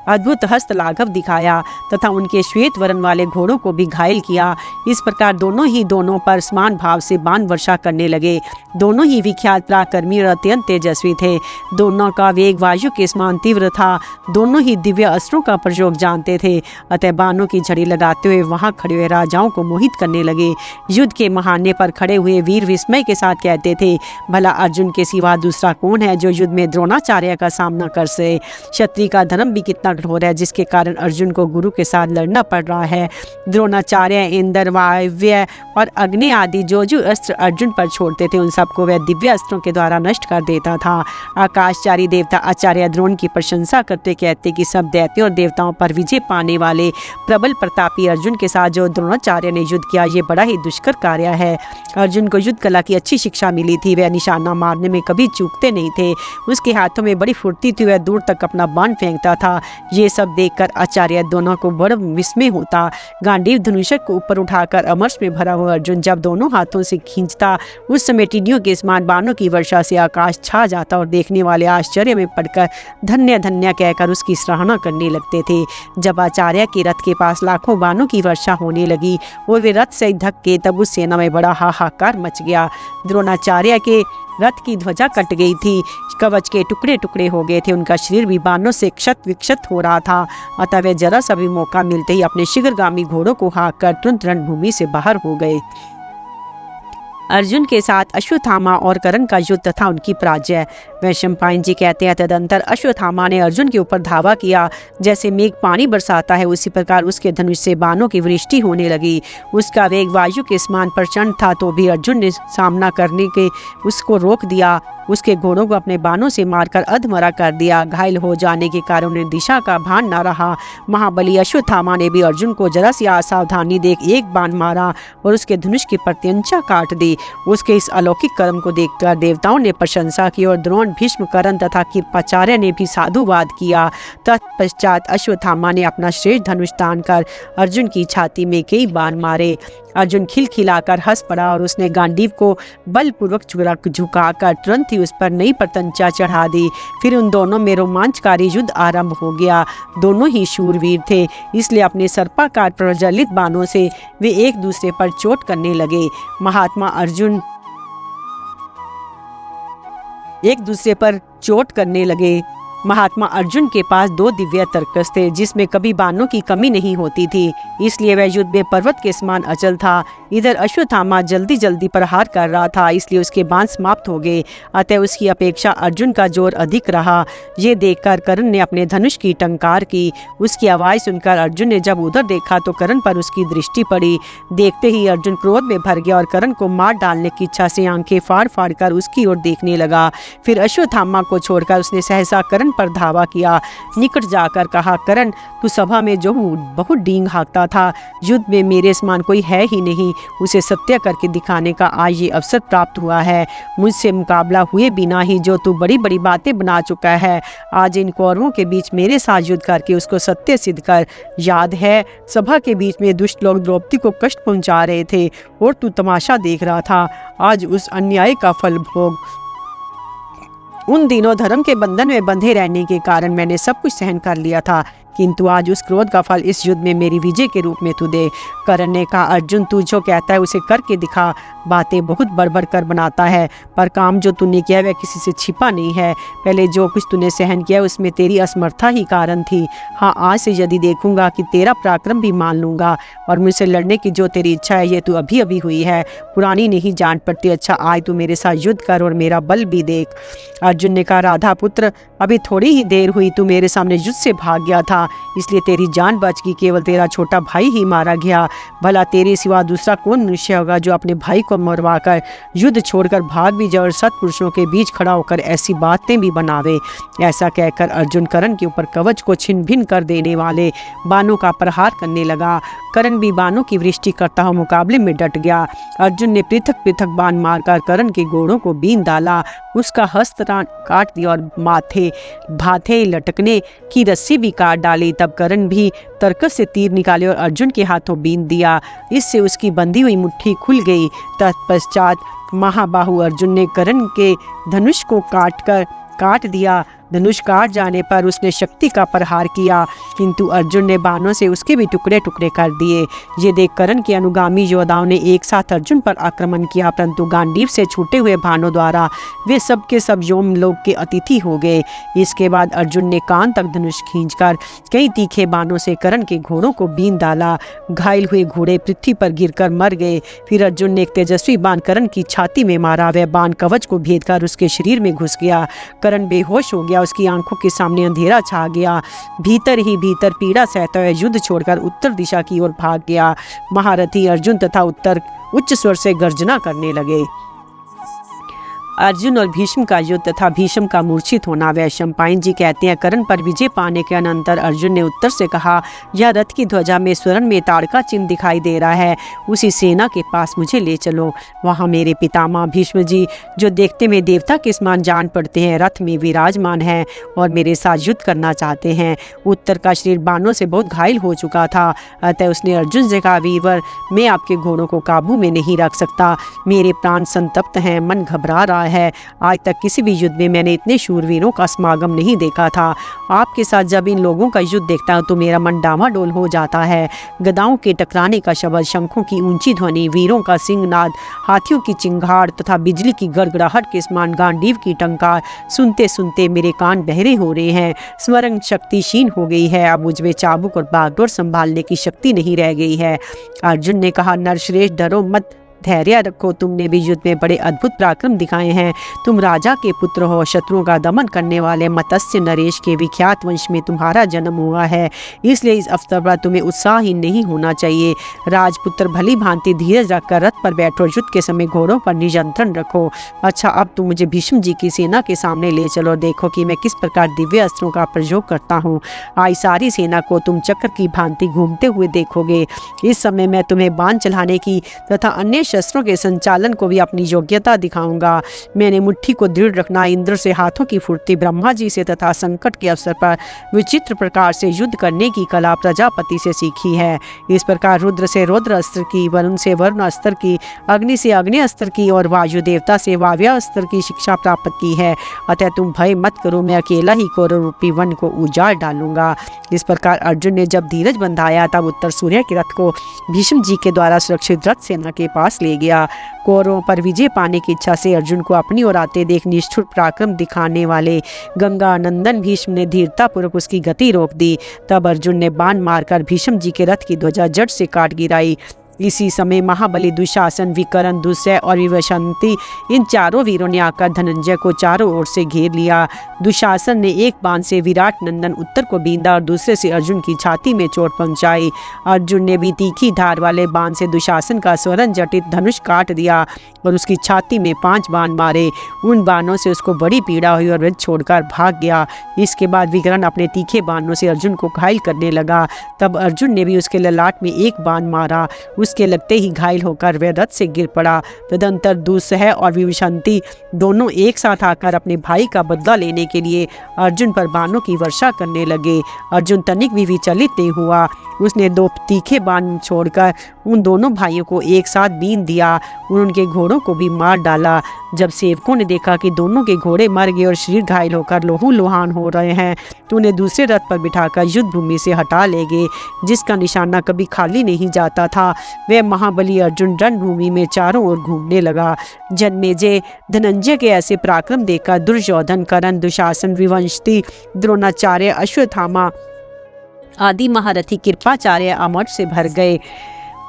A: अद्भुत हस्त लाघव दिखाया तथा उनके श्वेत वर्ण वाले घोड़ों को भी घायल किया। इस प्रकार दोनों पर समान भाव से बाण वर्षा करने लगे। दोनों ही विख्यात पराक्रमी और अत्यंत तेजस्वी थे। दोनों का वेग वायु के समान तीव्र था। दोनों ही दिव्य अस्त्रों का प्रयोग जानते थे। अतः बाणों की झड़ी लगाते हुए वहां खड़े हुए राजाओं को मोहित करने लगे। युद्ध के महाने पर खड़े हुए वीर विस्मय के साथ कहते थे, भला अर्जुन के सिवा दूसरा कौन है जो युद्ध में द्रोणाचार्य का सामना कर सके। क्षत्रिय का धर्म भी कितना कठोर है जिसके कारण अर्जुन को गुरु के साथ लड़ना पड़ रहा है। द्रोणाचार्य इंद्र, वायव्य और अग्नि आदि जो अस्त्र अर्जुन पर छोड़ते थे उन सबको वह दिव्य अस्त्रों के द्वारा नष्ट कर देता था। आकाशचारी देवता आचार्य द्रोण की प्रशंसा करते कहते कि सब दैत्यों और देवताओं पर विजय पाने वाले प्रबल प्रतापी अर्जुन के साथ जो द्रोणाचार्य ने युद्ध किया ये बड़ा ही दुष्कर कार्य है। अर्जुन को युद्ध कला की अच्छी शिक्षा मिली थी। वह निशाना मारने में कभी चूकते नहीं थे। उसके हाथों में बड़ी फुर्ती थी। वह दूर तक अपना बाण फेंकता था। ये सब देखकर आचार्य दोनों को बड़ा विस्मय होता। गांडीव धनुषक को ऊपर उठाकर अमर्ष में भरा हुआ अर्जुन जब दोनों हाथों से खींचता उस समय टिड्डियों के समान बाणों की वर्षा से आकाश छा जाता और देखने वाले आश्चर्य में पड़कर धन्य धन्य कहकर उसकी सराहना करने लगते थे। जब आचार्य के रथ के पास लाखों बाणों की वर्षा होने लगी और वे रथ से धक्के तब उस सेना में बड़ा हाहाकार मच गया। द्रोणाचार्य के रथ की ध्वजा कट गई थी। कवच के टुकड़े टुकड़े हो गए थे। उनका शरीर भी बाणों से क्षत विक्षत हो रहा था। अतः वे जरा सा भी मौका मिलते ही अपने शीघ्रगामी घोड़ों को हाँक कर तुरंत रणभूमि से बाहर हो गए। अर्जुन के साथ अश्वत्थामा और कर्ण का युद्ध तथा उनकी पराजय। वैशंपायन जी कहते हैं, तदंतर अश्वत्थामा ने अर्जुन के ऊपर धावा किया। जैसे मेघ पानी बरसाता है उसी प्रकार उसके धनुष से बाणों की वृष्टि होने लगी। उसका वेग वायु के समान प्रचंड था तो भी अर्जुन ने सामना करने के उसको रोक दिया। उसके घोड़ों को अपने बाणों से मारकर अधमरा कर दिया। घायल हो जाने के कारण उन्हें दिशा का भान न रहा। महाबली अश्वत्थामा ने भी अर्जुन को जरा सी असावधानी देख एक बाण मारा और उसके धनुष की प्रत्यंचा काट दी। उसके इस अलौकिक कर्म को देखकर देवताओं ने प्रशंसा की और द्रोण, भीष्म, कर्ण तथा कृपाचार्य ने भी साधुवाद किया। तत्पश्चात अश्वत्थामा ने अपना श्रेष्ठ धनुष तान कर अर्जुन की छाती में कई बाण मारे। अर्जुन खिलखिलाकर हंस पड़ा और उसने गांडीव को बलपूर्वक झुकाकर तुरंत ही उस पर नई प्रत्यंचा चढ़ा दी। फिर उन दोनों में रोमांचकारी युद्ध आरंभ हो गया। दोनों ही शूरवीर थे, इसलिए अपने सर्पाकार प्रज्वलित बाणों से वे एक दूसरे पर चोट करने लगे। महात्मा अर्जुन एक दूसरे पर चोट करने लगे। महात्मा अर्जुन के पास 2 दिव्य तर्कस थे जिसमें कभी बाणों की कमी नहीं होती थी, इसलिए वह युद्ध में पर्वत के समान अचल था। इधर अश्वत्थामा जल्दी जल्दी प्रहार कर रहा था, इसलिए उसके बाण समाप्त हो गए। अतः उसकी अपेक्षा अर्जुन का जोर अधिक रहा। ये देखकर कर्ण ने अपने धनुष की टंकार की। उसकी आवाज़ सुनकर अर्जुन ने जब उधर देखा तो कर्ण पर उसकी दृष्टि पड़ी। देखते ही अर्जुन क्रोध में भर गया और कर्ण को मार डालने की इच्छा से आंखें फाड़ फाड़ कर उसकी ओर देखने लगा। फिर अश्वत्थामा को छोड़कर उसने सहसा कर्ण पर धावा किया। निकट जाकर कहा, कर्ण, तू सभा में जो बहुत डींग हाँकता था, युद्ध में मेरे समान कोई है ही नहीं। उसे सत्य करके दिखाने का आज ये अवसर प्राप्त हुआ है। मुझसे मुकाबला हुए बिना ही जो तू बड़ी बड़ी बातें बना चुका है, आज इन कौरवों के बीच मेरे साथ युद्ध करके उसको सत्य सिद्ध कर। याद है सभा के बीच में दुष्ट लोग द्रौपदी को कष्ट पहुंचा रहे थे और तू तमाशा देख रहा था। आज उस अन्याय का फल भोग। उन दिनों धर्म के बंधन में बंधे रहने के कारण मैंने सब कुछ सहन कर लिया था, किंतु आज उस क्रोध का फल इस युद्ध में मेरी विजय के रूप में तू दे। कर्ण ने कहा, अर्जुन तू जो कहता है उसे करके दिखा। बातें बहुत बढ़ कर बनाता है, पर काम जो तूने किया वह किसी से छिपा नहीं है। पहले जो कुछ तूने सहन किया उसमें तेरी असमर्था ही कारण थी। हाँ, आज से यदि देखूंगा कि तेरा पराक्रम भी मान लूंगा, और मुझसे लड़ने की जो तेरी इच्छा है ये तू अभी अभी हुई है, पुरानी नहीं जान पड़ती। अच्छा, आज तू मेरे साथ युद्ध कर और मेरा बल भी देख। अर्जुन ने कहा, राधा पुत्र, अभी थोड़ी ही देर हुई तू मेरे सामने युद्ध से भाग गया था, इसलिए तेरी जान बच गई। केवल तेरा छोटा भाई ही मारा गया। भला तेरे सिवा दूसरा कौन मनुष्य होगा जो अपने भाई को मरवा कर युद्ध छोड़कर भाग भी जाए और सत्पुरुषों के बीच खड़ा होकर ऐसी बातें भी बनावे। ऐसा कहकर अर्जुन कर्ण के ऊपर कवच को छिन्न भिन्न कर देने वाले बाणों का प्रहार करने लगा। कर्ण भी बाणों की वृष्टि करता हुआ मुकाबले में डट गया। अर्जुन ने पृथक पृथक बाण मारकर कर्ण के घोड़ों को बीन डाला, उसका हस्त काट दिया और माथे भाथे लटकने की रस्सी भी काट डाली। तब कर्ण भी तरकस से तीर निकाले और अर्जुन के हाथों बीन दिया। इससे उसकी बंधी हुई मुट्ठी खुल गई। तत्पश्चात महाबाहु अर्जुन ने कर्ण के धनुष को काट दिया। धनुष काट जाने पर उसने शक्ति का प्रहार किया, किंतु अर्जुन ने बाणों से उसके भी टुकड़े टुकड़े कर दिए। ये देख कर्ण के अनुगामी योद्धाओं ने एक साथ अर्जुन पर आक्रमण किया, परंतु गांडीव से छूटे हुए बाणों द्वारा वे सब के सब यमलोक के अतिथि हो गए। इसके बाद अर्जुन ने कान तक धनुष खींचकर कई तीखे बाणों से कर्ण के घोड़ों को बीन डाला। घायल हुए घोड़े पृथ्वी पर गिरकर मर गए। फिर अर्जुन ने एक तेजस्वी बाण कर्ण की छाती में मारा। वह बाण कवच को भेदकर उसके शरीर में घुस गया। कर्ण बेहोश हो गया, उसकी आंखों के सामने अंधेरा छा गया। भीतर ही भीतर पीड़ा सहता हुआ युद्ध छोड़कर उत्तर दिशा की ओर भाग गया। महारथी अर्जुन तथा उत्तर उच्च स्वर से गर्जना करने लगे। अर्जुन और भीष्म का युद्ध तथा भीष्म का मूर्छित होना। वह शंपायन जी कहते हैं, कर्ण पर विजय पाने के अनंतर अर्जुन ने उत्तर से कहा, यह रथ की ध्वजा में स्वर्ण में ताड़का चिन्ह दिखाई दे रहा है, उसी सेना के पास मुझे ले चलो। वहाँ मेरे पितामह भीष्म जी, जो देखते में देवता के समान जान पड़ते हैं, रथ में विराजमान हैं और मेरे साथ युद्ध करना चाहते हैं। उत्तर का शरीर बाणों से बहुत घायल हो चुका था, अतः उसने अर्जुन से कहा, वीरवर, मैं आपके घोड़ों को काबू में नहीं रख सकता। मेरे प्राण संतप्त हैं, मन घबरा रहा है। आज तक किसी भी युद्ध में मैंने इतने शूरवीरों का समागम नहीं देखा था। आपके साथ जब इन लोगों का युद्ध देखता हूँ तो मेरा मन डामाडोल हो जाता है। गदाओं के टकराने का शब्द, शंखों की ऊंची ध्वनि, वीरों का सिंहनाद, हाथियों की चिंगाड़ तथा बिजली की गड़गड़ाहट के समान गांडीव की टंकार सुनते सुनते मेरे कान बहरे हो रहे हैं। स्मरण शक्ति क्षीण हो गई है। अब मुझ में चाबुक और बागडोर संभालने की शक्ति नहीं रह गई है। अर्जुन ने कहा, नरश्रेष्ठ, डरो मत, धैर्य रखो। तुमने भी युद्ध में बड़े अद्भुत पराक्रम दिखाए हैं। तुम राजा के पुत्र हो, शत्रुओं का दमन करने वाले मत्स्य नरेश के विख्यात वंश में तुम्हारा जन्म हुआ है, इसलिए इस अवसर पर तुम्हें उत्साहहीन नहीं होना चाहिए। राजपुत्र, भली भांति धीरज रखकर रथ पर बैठो, युद्ध के समय घोड़ों पर नियंत्रण रखो। अच्छा, अब तुम मुझे भीष्म जी की सेना के सामने ले चलो, देखो कि मैं किस प्रकार दिव्य अस्त्रों का प्रयोग करता हूँ। आज सारी सेना को तुम चक्र की भांति घूमते हुए देखोगे। इस समय मैं तुम्हें बाण चलाने की तथा अन्य शस्त्रों के संचालन को भी अपनी योग्यता दिखाऊंगा। मैंने मुट्ठी को दृढ़ रखना, इंद्र से हाथों की फुर्ती, ब्रह्मा जी से तथा संकट के अवसर पर विचित्र प्रकार से युद्ध करने की कला प्रजापति से सीखी है। इस प्रकार रुद्र से रुद्र अस्त्र की, वरुण से वरुण अस्त्र की, अग्नि से अग्नि अस्त्र की और वायु देवता से वायु अस्त्र की शिक्षा प्राप्त की है। अतः तुम भय मत करो, मैं अकेला ही कौरव रूपी वन को उजाड़ डालूंगा। इस प्रकार अर्जुन ने जब धीरज बंधाया तब उत्तर सूर्य के रथ को भीष्म जी के द्वारा सुरक्षित रथ सेना के पास ले गया। कौरवों पर विजय पाने की इच्छा से अर्जुन को अपनी ओर आते देख निष्ठुर पराक्रम दिखाने वाले गंगा नंदन भीष्म ने धीरतापूर्वक उसकी गति रोक दी। तब अर्जुन ने बाण मारकर भीष्म जी के रथ की ध्वजा जड़ से काट गिराई। इसी समय महाबली दुशासन, विकर्ण, दुस्सह और विवशंति, इन चारों वीरों ने आकर धनंजय को चारों ओर से घेर लिया। दुशासन ने एक बाण से विराट नंदन उत्तर को बींधा और दूसरे से अर्जुन की छाती में चोट पहुंचाई। अर्जुन ने भी तीखी धार वाले बाण से दुशासन का स्वर्ण जटित धनुष काट दिया और उसकी छाती में 5 बाण मारे। उन बाणों से उसको बड़ी पीड़ा हुई और वह छोड़कर भाग गया। इसके बाद विकर्ण अपने तीखे बाणों से अर्जुन को घायल करने लगा। तब अर्जुन ने भी उसके ललाट में एक बाण मारा। उसके लगते ही घायल होकर वह रथ से गिर पड़ा। तदंतर दुस्सह और विवशंति दोनों एक साथ आकर अपने भाई का बदला लेने के लिए अर्जुन पर बाणों की वर्षा करने लगे। अर्जुन तनिक भी विचलित नहीं हुआ। उसने 2 तीखे बाण छोड़कर उन दोनों भाइयों को एक साथ बीन दिया। उनके घोड़ों को भी मार डाला। जब सेवकों ने देखा कि दोनों के घोड़े मर गए और शरीर घायल होकर लोहू लुहान हो रहे हैं तो उन्हें दूसरे रथ पर बिठाकर युद्ध भूमि से हटा ले गए, जिसका निशाना कभी खाली नहीं जाता था। वह महाबली अर्जुन रणभूमि में चारों ओर घूमने लगा। जन्मेजय धनंजय के ऐसे पराक्रम देखकर दुर्योधन, कर्ण, दुशासन, विवंशति, द्रोणाचार्य, अश्वत्थामा आदि महारथी कृपाचार्य अमर से भर गए।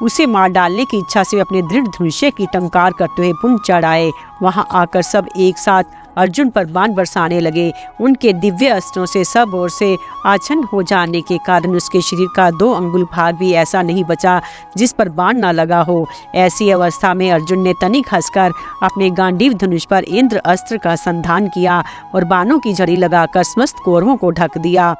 A: उसे मार डालने की इच्छा से अपने दृढ़ धनुष्य की टंकार करते हुए पुंज चढ़ाए। वहां आकर सब एक साथ अर्जुन पर बाण बरसाने लगे। उनके दिव्य अस्त्रों से सब ओर से आच्छन्न हो जाने के कारण उसके शरीर का 2 अंगुल भाग भी ऐसा नहीं बचा जिस पर बाण न लगा हो। ऐसी अवस्था में अर्जुन ने तनिक हंसकर अपने गांडीव धनुष पर इंद्र अस्त्र का संधान किया और बाणों की झड़ी लगाकर समस्त कौरवों को ढक दिया।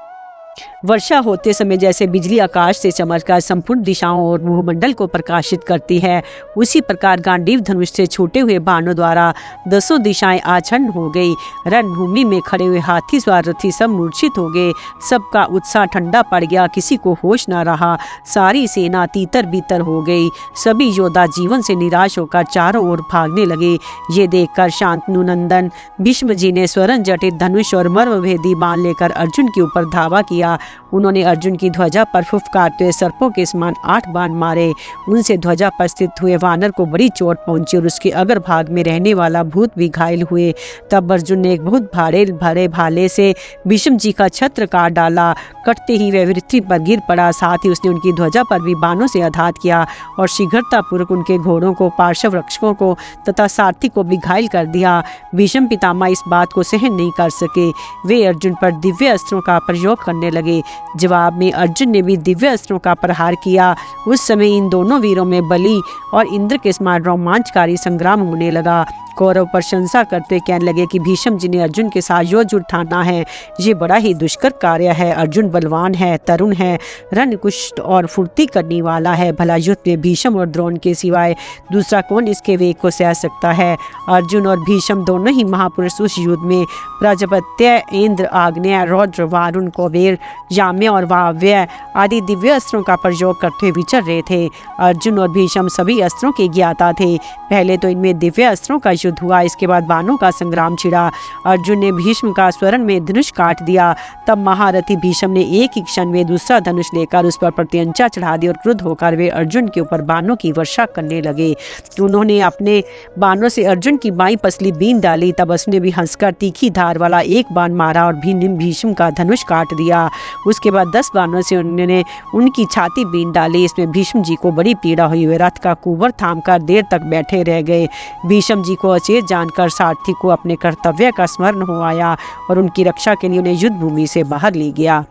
A: वर्षा होते समय जैसे बिजली आकाश से चमककर संपूर्ण दिशाओं और भूमंडल को प्रकाशित करती है, उसी प्रकार गांडीव धनुष से छूटे हुए बाणों द्वारा 10 दिशाएं आच्छन्न हो गई। रणभूमि में खड़े हुए हाथी सवार रथी सब मूर्छित हो गए। सबका उत्साह ठंडा पड़ गया, किसी को होश न रहा। सारी सेना तीतर बीतर हो गई। सभी योद्धा जीवन से निराश होकर चारों ओर भागने लगे। ये देखकर शांतनु नंदन भीष्म जी ने स्वर्ण जटित धनुष और मर्मभेदी बाण लेकर अर्जुन के ऊपर धावा किया। उन्होंने अर्जुन की ध्वजा पर फुफकारते हुए सर्पों के समान 8 बाण मारे। उनसे ध्वजा पर स्थित हुए वानर को बड़ी चोट पहुंची और उसके अगर भाग में रहने वाला भूत भी घायल हुए। तब अर्जुन ने एक बहुत भरे भाले से भीष्म जी का छत्र काट डाला। कटते ही वह पृथ्वी पर गिर पड़ा। साथ ही उसने उनकी ध्वजा पर भी बाणों से आघात किया और शीघ्रतापूर्वक उनके घोड़ों को, पार्श्व रक्षकों को तथा सारथी को भी घायल कर दिया। भीष्म पितामह इस बात को सहन नहीं कर सके। वे अर्जुन पर दिव्य अस्त्रों का प्रयोग करने लगे। जवाब में अर्जुन ने भी दिव्य अस्त्रों का प्रहार किया। उस समय इन दोनों वीरों में बलि और इंद्र के समान रोमांचकारी संग्राम होने लगा। कौरव प्रशंसा करते कहने लगे कि भीष्म जी ने अर्जुन के साथ युद्ध उठाना है, ये बड़ा ही दुष्कर कार्य है। अर्जुन बलवान है, तरुण है, रणकुश और फुर्ती करने वाला है। भला युद्ध में भीष्म और द्रोण के सिवाय दूसरा कौन इसके वेग को सह सकता है। अर्जुन और भीष्म दोनों ही महापुरुष उस युद्ध में प्रजापत्य, इंद्र, आग्नेय, रौद्र, वारुण, कुबेर, याम्य और वाव्य आदि दिव्य अस्त्रों का प्रयोग करते हुए विचर रहे थे। अर्जुन और भीष्म सभी अस्त्रों के ज्ञाता थे। पहले तो इनमें दिव्य अस्त्रों का युद्ध हुआ, इसके बाद बाणों का संग्राम छिड़ा। अर्जुन ने भीष्म का स्वर्ण में धनुष काट दिया। तब महारथी भीष्म ने एक ही क्षण में दूसरा धनुष लेकर उस पर प्रत्यंचा चढ़ा दी और क्रुद्ध होकर वे अर्जुन के ऊपर बाणों की वर्षा करने लगे। उन्होंने अपने बाणों से अर्जुन की बाईं पसली बीन डाली। तब उसने भी हंसकर तीखी धार वाला एक बाण मारा और भीष्म का धनुष काट दिया। उसके बाद 10 बाणों से उन्होंने उनकी छाती बीन डाली। इसमें भीष्म जी को बड़ी पीड़ा हुई। वे रथ का कुंवर थामकर देर तक बैठे रह गए। भीष्म जी को अचेत जानकर सारथी को अपने कर्तव्य का स्मरण हो आया और उनकी रक्षा के लिए उन्हें युद्ध भूमि से बाहर ले गया।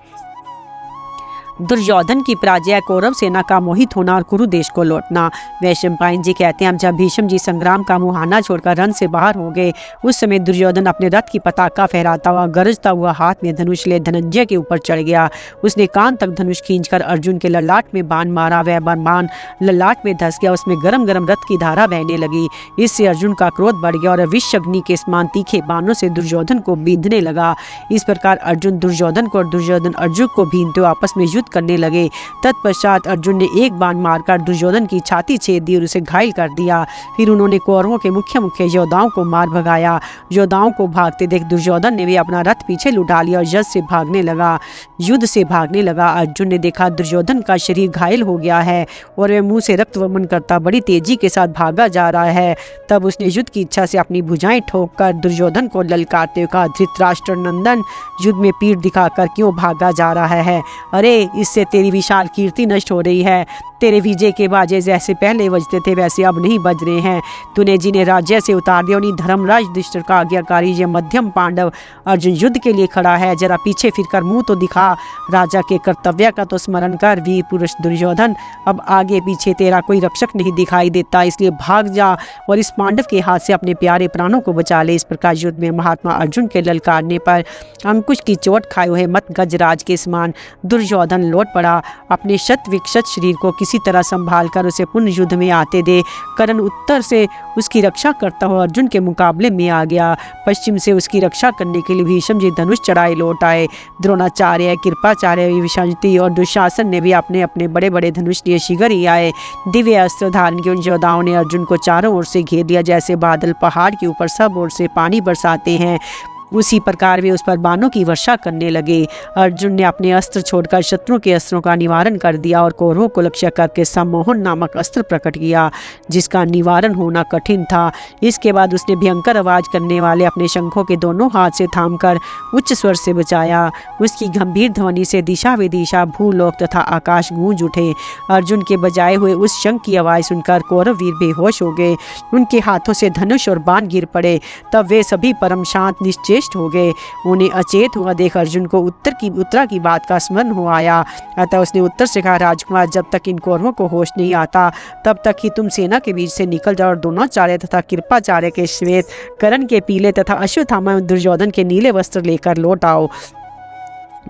A: दुर्योधन की पराजय, कौरव सेना का मोहित होना और कुरु देश को लौटना। वैशंपायन जी कहते हैं, जब भीष्म जी संग्राम का मुहाना छोड़कर रण से बाहर हो गए, उस समय दुर्योधन अपने रथ की पताका फहराता हुआ, गरजता हुआ हाथ में धनुष ले धनंजय के ऊपर चढ़ गया। उसने कान तक धनुष खींचकर अर्जुन के ललाट में बाण मारा। वह बाण ललाट में धंस गया। उसमें गरम गरम रथ की धारा बहने लगी। इससे अर्जुन का क्रोध बढ़ गया और विष अग्नि के समान तीखे बाणों से दुर्योधन को बींधने लगा। इस प्रकार अर्जुन दुर्योधन को और दुर्योधन अर्जुन को बीनते हुए आपस में करने लगे। तत्पश्चात अर्जुन ने एक बाण मारकर दुर्योधन की छाती छेद दी और उसे घायल कर दिया। फिर उन्होंने कौरवों के मुख्य योद्धाओं को मार भगाया। योद्धाओं को भागते देख दुर्योधन ने भी अपना रथ पीछे लुटा लिया और युद्ध से भागने लगा। अर्जुन ने देखा दुर्योधन का शरीर घायल हो गया है और वह मुंह से रक्त वमन करता बड़ी तेजी के साथ भागा जा रहा है। तब उसने युद्ध की इच्छा से अपनी भुजाएं ठोककर दुर्योधन को ललकारते हुए कहा, धृतराष्ट्र नंदन, युद्ध में पीठ दिखाकर क्यों भागा जा रहा है? अरे, इससे तेरी विशाल कीर्ति नष्ट हो रही है। तेरे विजय के बाजे जैसे पहले बजते थे वैसे अब नहीं बज रहे हैं। तूने जिन्हें राज्य से उतार दिया, उन्हीं धर्मराज युधिष्ठिर का आज्ञाकारी ये मध्यम पांडव अर्जुन युद्ध के लिए खड़ा है। जरा पीछे फिरकर मुंह तो दिखा। राजा के कर्तव्य का तो स्मरण कर। वीर पुरुष दुर्योधन, अब आगे पीछे तेरा कोई रक्षक नहीं दिखाई देता, इसलिए भाग जा और इस पांडव के हाथ से अपने प्यारे प्राणों को बचा ले। इस प्रकार युद्ध में महात्मा अर्जुन के ललकारने पर अंकुश की चोट खाए हुए मत गजराज के समान दुर्योधन लौट पड़ा। अपने शत विकसित शरीर को किसी उसी तरह संभाल कर उसे पुनः युद्ध में आते दे। कर्ण उत्तर से उसकी रक्षा करता हुआ अर्जुन के मुकाबले में आ गया। पश्चिम से उसकी रक्षा करने के लिए भीष्म जी धनुष चढ़ाए लौट आए। द्रोणाचार्य, कृपाचार्य, विशांति और दुशासन ने भी अपने अपने बड़े बड़े धनुष लिए शीघ्र ही आए। दिव्य अस्त्र धारण के उन योद्धाओं ने अर्जुन को चारों ओर से घेर लिया। जैसे बादल पहाड़ के ऊपर सब ओर से पानी बरसाते हैं, उसी प्रकार वे उस पर बाणों की वर्षा करने लगे। अर्जुन ने अपने अस्त्र छोड़कर शत्रुओं के अस्त्रों का निवारण कर दिया और कौरवों को लक्ष्य करके सम्मोहन नामक अस्त्र प्रकट किया, जिसका निवारण होना कठिन था। इसके बाद उसने भयंकर आवाज करने वाले अपने शंखों के दोनों हाथ से थामकर उच्च स्वर से बजाया। उसकी गंभीर ध्वनि से दिशा विदिशा, भूलोक तथा आकाश गूंज उठे। अर्जुन के बजाए हुए उस शंख की आवाज़ सुनकर कौरव वीर बेहोश हो गए। उनके हाथों से धनुष और बाण गिर पड़े। तब वे सभी परम शांत निश्चेष्ट हो गए। उन्हें अचेत हुआ देख अर्जुन को उत्तरा की बात का स्मरण हो आया। अतः उसने उत्तर से कहा, राजकुमार, जब तक इन कौरवों को होश नहीं आता तब तक ही तुम सेना के बीच से निकल जाओ और द्रोणाचार्य तथा कृपाचार्य के श्वेत, कर्ण के पीले तथा अश्वत्थामा एवं दुर्योधन के नीले वस्त्र लेकर लौट आओ।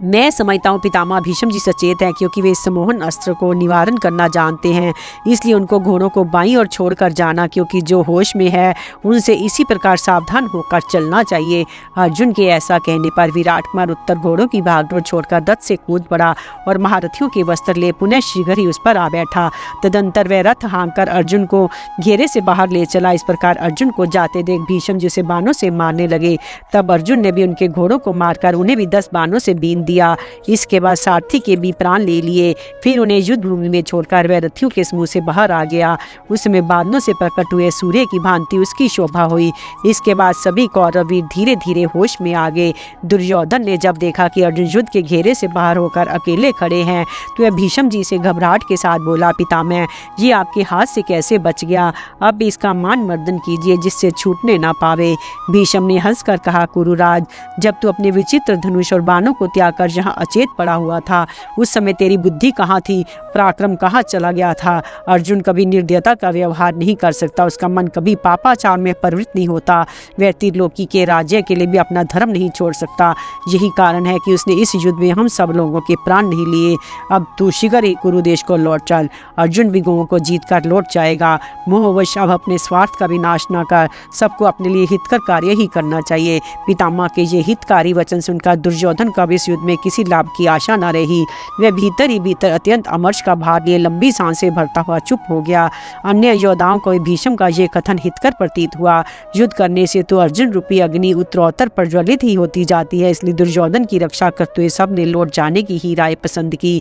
A: मैं समझता हूँ पितामह भीष्म जी सचेत हैं, क्योंकि वे इस सम्मोहन अस्त्र को निवारण करना जानते हैं। इसलिए उनको घोड़ों को बाईं ओर छोड़कर जाना, क्योंकि जो होश में है उनसे इसी प्रकार सावधान होकर चलना चाहिए। अर्जुन के ऐसा कहने पर विराट कुमार उत्तर घोड़ों की भागदौड़ छोड़कर रथ से कूद पड़ा और महारथियों के वस्त्र ले पुनः शीघ्र ही उस पर आ बैठा। तदंतर वह रथ हाँककर अर्जुन को घेरे से बाहर ले चला। इस प्रकार अर्जुन को जाते देख भीष्म जी उसे बाणों से मारने लगे। तब अर्जुन ने भी उनके घोड़ों को मारकर उन्हें भी 10 बाणों से बीन दिया। इसके बाद सारथी के भी प्राण ले लिए। फिर उन्हें युद्ध भूमि में छोड़कर वह रथियों के समूह से बाहर आ गया। उसमें बादलों से प्रकट हुए सूर्य की भांति उसकी शोभा हुई। इसके बाद सभी कौरव वीर धीरे धीरे होश में आ गए। दुर्योधन ने जब देखा कि अर्जुन युद्ध के घेरे से बाहर होकर अकेले खड़े हैं, तो वह भीष्म जी से घबराहट के साथ बोला, पितामह, ये आपके हाथ से कैसे बच गया? अब इसका मान मर्दन कीजिए, जिससे छूटने ना पावे। भीष्म ने हंसकर कहा, कुरुराज, जब तू अपने विचित्र धनुष और बाणों को त्याग कर जहाँ अचेत पड़ा हुआ था, उस समय तेरी बुद्धि कहाँ थी? पराक्रम कहाँ चला गया था? अर्जुन कभी निर्दयता का व्यवहार नहीं कर सकता। उसका मन कभी पापाचार में प्रवृत्त नहीं होता। वह त्रिलोकी के राज्य के लिए भी अपना धर्म नहीं छोड़ सकता। यही कारण है कि उसने इस युद्ध में हम सब लोगों के प्राण नहीं लिए। अब तू शीघ्र ही कुरुदेश को लौट चल। अर्जुन भी गौओं को जीत कर लौट जाएगा। मोहवश अब अपने स्वार्थ का भी नाश न कर, सबको अपने लिए हितकर कार्य ही करना चाहिए। पितामह के ये हितकारी वचन सुनकर दुर्योधन का भी इस युद्ध में किसी लाभ की आशा न रही। वह भीतर ही भीतर अत्यंत अमर्ष का भार लिए लंबी सांसें भरता हुआ चुप हो गया। अन्य योद्धाओं को भीष्म का ये कथन हितकर प्रतीत हुआ। युद्ध करने से तो अर्जुन रूपी अग्नि उत्तरोत्तर प्रज्वलित ही होती जाती है। इसलिए दुर्योधन की रक्षा करते हुए सब ने लौट जाने की ही राय पसंद की।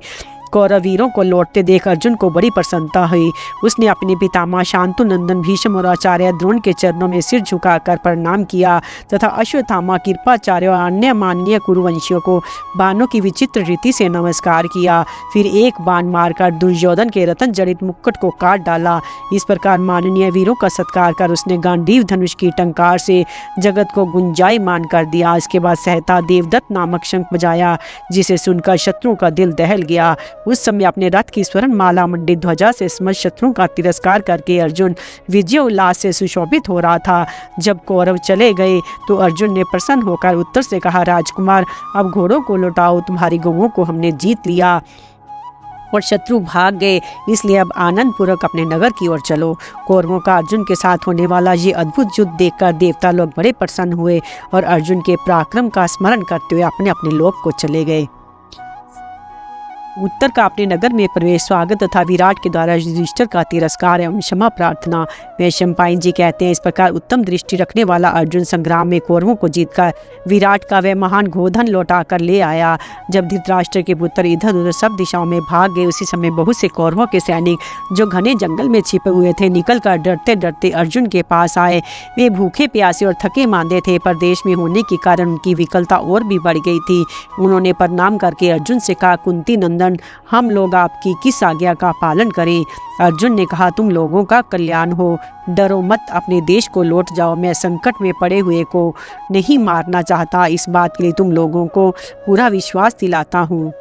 A: कौरव वीरों को लौटते देख अर्जुन को बड़ी प्रसन्नता हुई। उसने अपने पितामह शांतुनंदन भीष्म और आचार्य द्रोण के चरणों में सिर झुकाकर प्रणाम किया तथा अश्वत्थामा, कृपाचार्य और अन्य माननीय कुरुवंशियों को बाणों की विचित्र रीति से नमस्कार किया। फिर एक बाण मारकर दुर्योधन के रतन जड़ित मुक्कुट को काट डाला। इस प्रकार माननीय वीरों का सत्कार कर उसने गांडीव धनुष की टंकार से जगत को गुंजायमान कर दिया। इसके बाद सहता देवदत्त नामक शंख बजाया, जिसे सुनकर शत्रुओं का दिल दहल गया। उस समय अपने रथ की स्वर्ण माला मंडित ध्वजा से समस्त शत्रुओं का तिरस्कार करके अर्जुन विजय उल्लास से सुशोभित हो रहा था। जब कौरव चले गए तो अर्जुन ने प्रसन्न होकर उत्तर से कहा, राजकुमार, अब घोड़ों को लौटाओ, तुम्हारी गौओं को हमने जीत लिया और शत्रु भाग गए। इसलिए अब आनंद पूर्वक अपने नगर की ओर चलो। कौरवों का अर्जुन के साथ होने वाला ये अद्भुत युद्ध देखकर देवता लोग बड़े प्रसन्न हुए और अर्जुन के पराक्रम का स्मरण करते हुए अपने अपने लोक को चले गए। उत्तर का अपने नगर में प्रवेश, स्वागत तथा विराट के द्वारा युधिष्ठिर का तिरस्कार एवं क्षमा प्रार्थना। वैशंपायन जी कहते हैं, इस प्रकार उत्तम दृष्टि रखने वाला अर्जुन संग्राम में कौरवों को जीतकर विराट का वह महान गोधन लौटा कर ले आया। जब धृतराष्ट्र के पुत्र इधर उधर सब दिशाओं में भाग गए, उसी समय बहुत से कौरवों के सैनिक जो घने जंगल में छिपे हुए थे, निकल कर डरते डरते अर्जुन के पास आए। वे भूखे प्यासे और थके मांदे थे, पर देश में होने के कारण उनकी विकलता और भी बढ़ गई थी। उन्होंने प्रणाम करके अर्जुन से कहा, कुंती नंदन, हम लोग आपकी किस आज्ञा का पालन करें? अर्जुन ने कहा, तुम लोगों का कल्याण हो, डरो मत, अपने देश को लौट जाओ। मैं संकट में पड़े हुए को नहीं मारना चाहता। इस बात के लिए तुम लोगों को पूरा विश्वास दिलाता हूँ।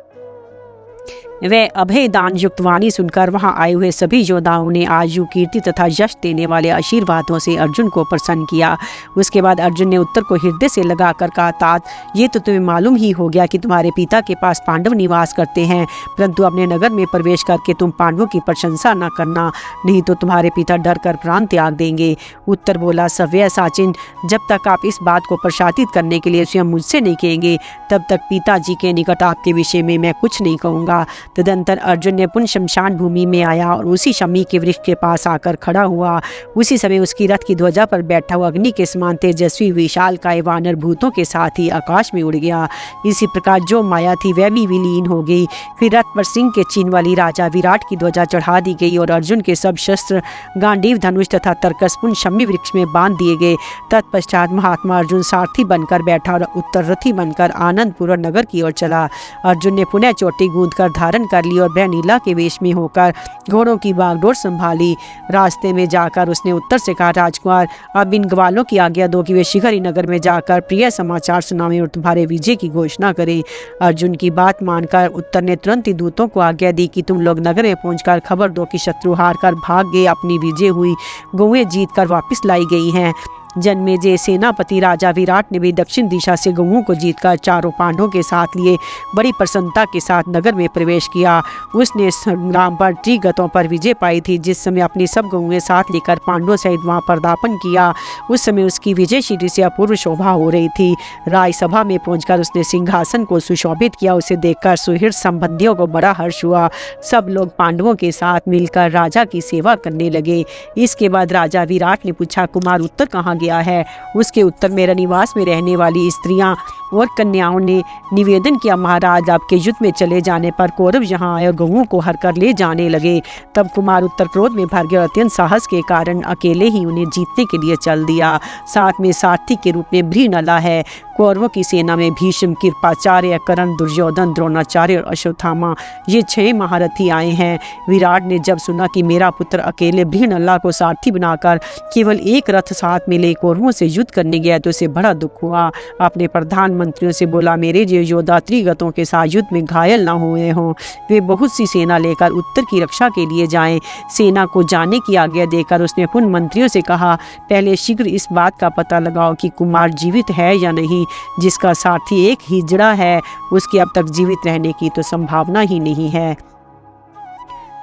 A: वह अभय दान युक्त वाणी सुनकर वहां आए हुए सभी योद्धाओं ने आयु, कीर्ति तथा यश देने वाले आशीर्वादों से अर्जुन को प्रसन्न किया। उसके बाद अर्जुन ने उत्तर को हृदय से लगाकर कहा, तात, ये तो तुम्हें मालूम ही हो गया कि तुम्हारे पिता के पास पांडव निवास करते हैं, परंतु अपने नगर में प्रवेश करके तुम पांडवों की प्रशंसा न करना, नहीं तो तुम्हारे पिता डर कर प्राण त्याग देंगे। उत्तर बोला, सव्य साचिन, जब तक आप इस बात को प्रसादित करने के लिए स्वयं मुझसे नहीं कहेंगे, तब तक पिताजी के निकट आपके विषय में मैं कुछ नहीं कहूँगा। तदंतर अर्जुन ने पुनः शमशान भूमि में आया और उसी शमी के वृक्ष के पास आकर खड़ा हुआ। उसी समय उसकी रथ की ध्वजा पर बैठा हुआ अग्नि के समान तेजस्वी विशाल काय वानर भूतों के साथ ही आकाश में उड़ गया। इसी प्रकार जो माया थी वह भी विलीन हो गई। फिर रथ पर सिंह के चिन्ह वाली राजा विराट की ध्वजा चढ़ा दी गई और अर्जुन के सब शस्त्र, गांडीव, धनुष तथा तरकस पुनः शमी वृक्ष में बांध दिए गए। तत्पश्चात महात्मा अर्जुन सारथी बनकर बैठा और उत्तर रथी बनकर आनंदपुर नगर की ओर चला। अर्जुन ने पुनः चोटी गूंद कर धारण कर ली और वह नीला के वेश में होकर घोड़ों की बागडोर संभाली। रास्ते में जाकर उसने उत्तर से कहा, राजकुमार, अब इन ग्वालों की आज्ञा दो कि वे शीघ्र ही नगर में जाकर प्रिय समाचार सुनावें और तुम्हारे विजय की घोषणा करें। अर्जुन की बात मानकर उत्तर ने तुरंत ही दूतों को आज्ञा दी कि तुम लोग नगर में पहुंचकर खबर दो कि शत्रु हार कर भाग गए, अपनी विजय हुई गौएं जीत कर वापिस लाई गई हैं। जन्मेजय सेनापति राजा विराट ने भी दक्षिण दिशा से गौओं को जीतकर चारों पांडवों के साथ लिए बड़ी प्रसन्नता के साथ नगर में प्रवेश किया। उसने संग्राम पर त्रिगतों पर विजय पाई थी। जिस समय अपनी सब गौएं साथ लेकर पांडवों सहित वहां पदार्पण किया, उस समय उसकी विजयशील से अपूर्व शोभा हो रही थी। राजसभा में पहुंचकर उसने सिंहासन को सुशोभित किया। उसे देखकर सुहृद संबंधियों को बड़ा हर्ष हुआ। सब लोग पांडवों के साथ मिलकर राजा की सेवा करने लगे। इसके बाद राजा विराट ने पूछा, कुमार उत्तर कहाँ गया है? उसके उत्तर में रनिवास में रहने वाली स्त्रियां और कन्याओं ने निवेदन किया, महाराज, आपके युद्ध में चले जाने पर कौरव यहाँ आए और गौओं को हर कर ले जाने लगे। तब कुमार उत्तर क्रोध में भर गया और अत्यंत साहस के कारण अकेले ही उन्हें जीतने के लिए चल दिया। साथ में सारथी के रूप में भृणला है। कौरवों की सेना में भीष्म, कृपाचार्य, कर्ण, दुर्योधन, द्रोणाचार्य और अश्वत्थामा, ये 6 महारथी आए हैं। विराट ने जब सुना कि मेरा पुत्र अकेले भृणला को सारथी बनाकर केवल एक रथ साथ में ले कौरवों से युद्ध करने गया तो उसे बड़ा दुख हुआ। अपने प्रधानमंत्रियों से बोला, मेरे जो योद्धा त्रिगतों के साथ युद्ध में घायल न हुए हों, वे बहुत सी सेना लेकर उत्तर की रक्षा के लिए जाएं। सेना को जाने की आज्ञा देकर उसने पुनः मंत्रियों से कहा, पहले शीघ्र इस बात का पता लगाओ कि कुमार जीवित है या नहीं। जिसका सारथी एक हिजड़ा है, उसके अब तक जीवित रहने की तो संभावना ही नहीं है।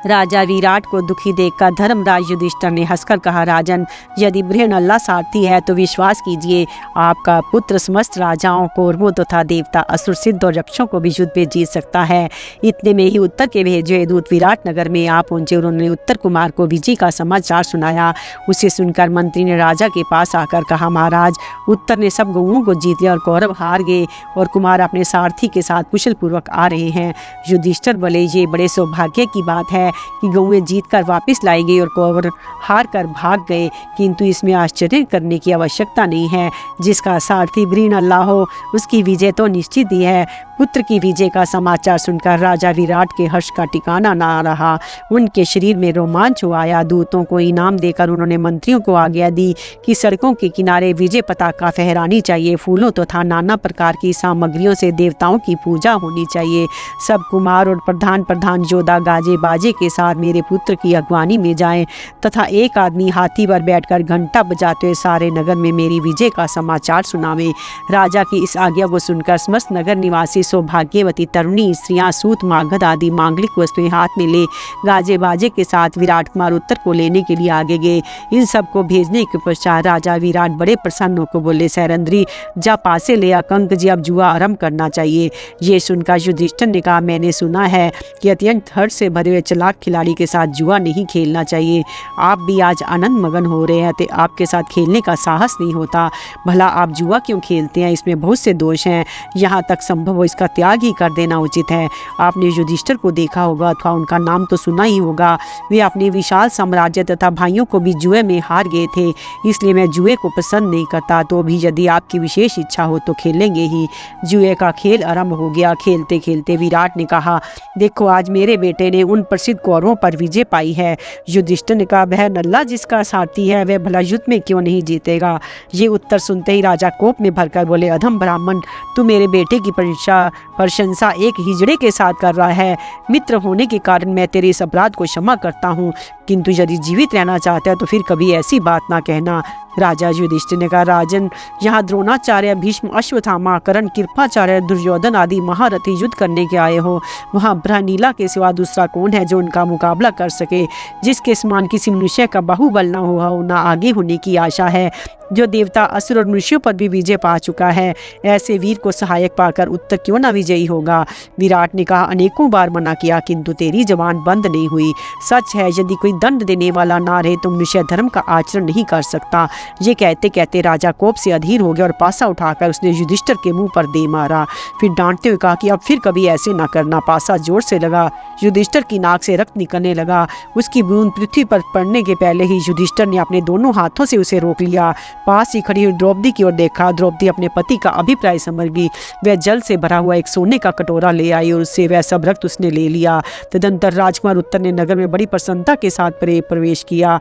A: राजा विराट को दुखी देखकर धर्मराज युधिष्ठिर ने हंसकर कहा, राजन, यदि भृणला सारथी है तो विश्वास कीजिए, आपका पुत्र समस्त राजाओं, कौरवों तथा देवता, असुर, सिद्ध और यक्षों को भी युद्ध में जीत सकता है। इतने में ही उत्तर के भेजे दूत विराट नगर में आ पहुंचे। उन्होंने उत्तर कुमार को विजय का समाचार सुनाया। उसे सुनकर मंत्री ने राजा के पास आकर कहा, महाराज, उत्तर ने सब गौओं को जीत लिया और कौरव हार गए और कुमार अपने सारथी के साथ कुशल पूर्वक आ रहे हैं। युधिष्ठिर बोले, ये बड़े सौभाग्य की बात है कि गौएं जीत कर वापिस लाई गई और कौरव हार कर भाग गए, किंतु इसमें आश्चर्य करने की आवश्यकता नहीं है। जिसका सारथी भृणला हो, उसकी विजय तो निश्चित ही है। पुत्र की विजय का समाचार सुनकर राजा विराट के हर्ष का ठिकाना ना रहा। उनके शरीर में रोमांच हो आया। दूतों को इनाम देकर उन्होंने मंत्रियों को आज्ञा दी कि सड़कों के किनारे विजय पताका फहरानी चाहिए। फूलों तथा नाना प्रकार की सामग्रियों से देवताओं की पूजा होनी चाहिए। सब कुमार और प्रधान योद्धा गाजे बाजे के साथ मेरे पुत्र की अगवानी में जाएं तथा एक आदमी हाथी पर बैठकर घंटा बजाते हुए सारे नगर में मेरी विजय का समाचार सुनावे। राजा की इस आज्ञा को सुनकर समस्त नगर निवासी सौभाग्यवती तरुणी स्त्रियां सूत मागध आदि मांगलिक वस्तुएं हाथ में ले गाजे बाजे के साथ विराट कुमार उत्तर को लेने के लिए आगे गए। इन सबको भेजने के पश्चात राजा विराट बड़े प्रसन्न होकर बोले, सैरंद्री, जा पासे ले आ, कंक जी, अब जुआ आरंभ करना चाहिए। ये सुनकर युधिष्ठिर ने कहा, मैंने सुना है कि अत्यंत हर्ष से भरे हुए चालाक खिलाड़ी के साथ जुआ नहीं खेलना चाहिए। आप भी आज आनंद मगन हो रहे हैं तो आपके साथ खेलने का साहस नहीं होता। भला आप जुआ क्यों खेलते हैं? इसमें बहुत से दोष हैं। यहाँ तक संभव हो इसका त्याग ही कर देना उचित है। आपने युधिष्ठिर को देखा होगा अथवा उनका नाम तो सुना ही होगा। वे अपने विशाल साम्राज्य तथा भाइयों को भी जुए में हार गए थे, इसलिए मैं जुए को पसंद नहीं करता। तो भी यदि आपकी विशेष इच्छा हो तो खेलेंगे ही। जुए का खेल आरंभ हो गया। खेलते खेलते विराट ने कहा, देखो, आज मेरे बेटे ने उन प्रसिद्ध कौरवों पर विजय पाई है। युधिष्ठिर ने कहा, वह नल्ला जिसका सारथी है वह भला युद्ध में क्यों नहीं जीतेगा। ये उत्तर सुनते ही राजा कोप में भरकर बोले, अधम ब्राह्मण, तू मेरे बेटे की प्रशंसा एक हिजड़े के साथ कर रहा है। मित्र होने के कारण मैं तेरे इस अपराध को क्षमा करता हूँ, किंतु यदि जीवित रहना चाहता है तो फिर कभी ऐसी बात ना कहना। राजा युधिष्ठिर ने कहा, राजन, यहाँ द्रोणाचार्य, भीष्म, अश्वत्थामा, कर्ण, कृपाचार्य, दुर्योधन आदि महारथी युद्ध करने के आए हो। वहाँ ब्रहनीला के सिवा दूसरा कौन है जो उनका मुकाबला कर सके। जिसके समान किसी मनुष्य का बाहुबल न हुआ हो, ना आगे होने की आशा है, जो देवता, असुर और मनुष्यों पर भी विजय पा चुका है, ऐसे वीर को सहायक पाकर उत्तर क्यों न विजयी होगा। विराट ने कहा, अनेकों बार मना किया किंतु तेरी जबान बंद नहीं हुई। सच है, यदि कोई दंड देने वाला ना रहे तो मनुष्य धर्म का आचरण नहीं कर सकता। ये कहते कहते राजा कोप से अधीर हो गया और पासा उठाकर उसने युधिष्ठिर के मुंह पर दे मारा। फिर डांटते हुए कहा कि अब फिर कभी ऐसे ना करना। पासा जोर से लगा, युधिष्ठिर की नाक से रक्त निकलने लगा। उसकी बूंद पृथ्वी पर पड़ने के पहले ही युधिष्ठिर ने अपने दोनों हाथों से उसे रोक लिया। पास ही खड़ी हुई द्रौपदी की ओर देखा। द्रौपदी अपने पति का अभिप्राय समझ गई। वह जल से भरा हुआ एक सोने का कटोरा ले आई और उससे वह सब रक्त उसने ले लिया। तदंतर राजकुमार उत्तर ने नगर में बड़ी प्रसन्नता के साथ प्रवेश किया।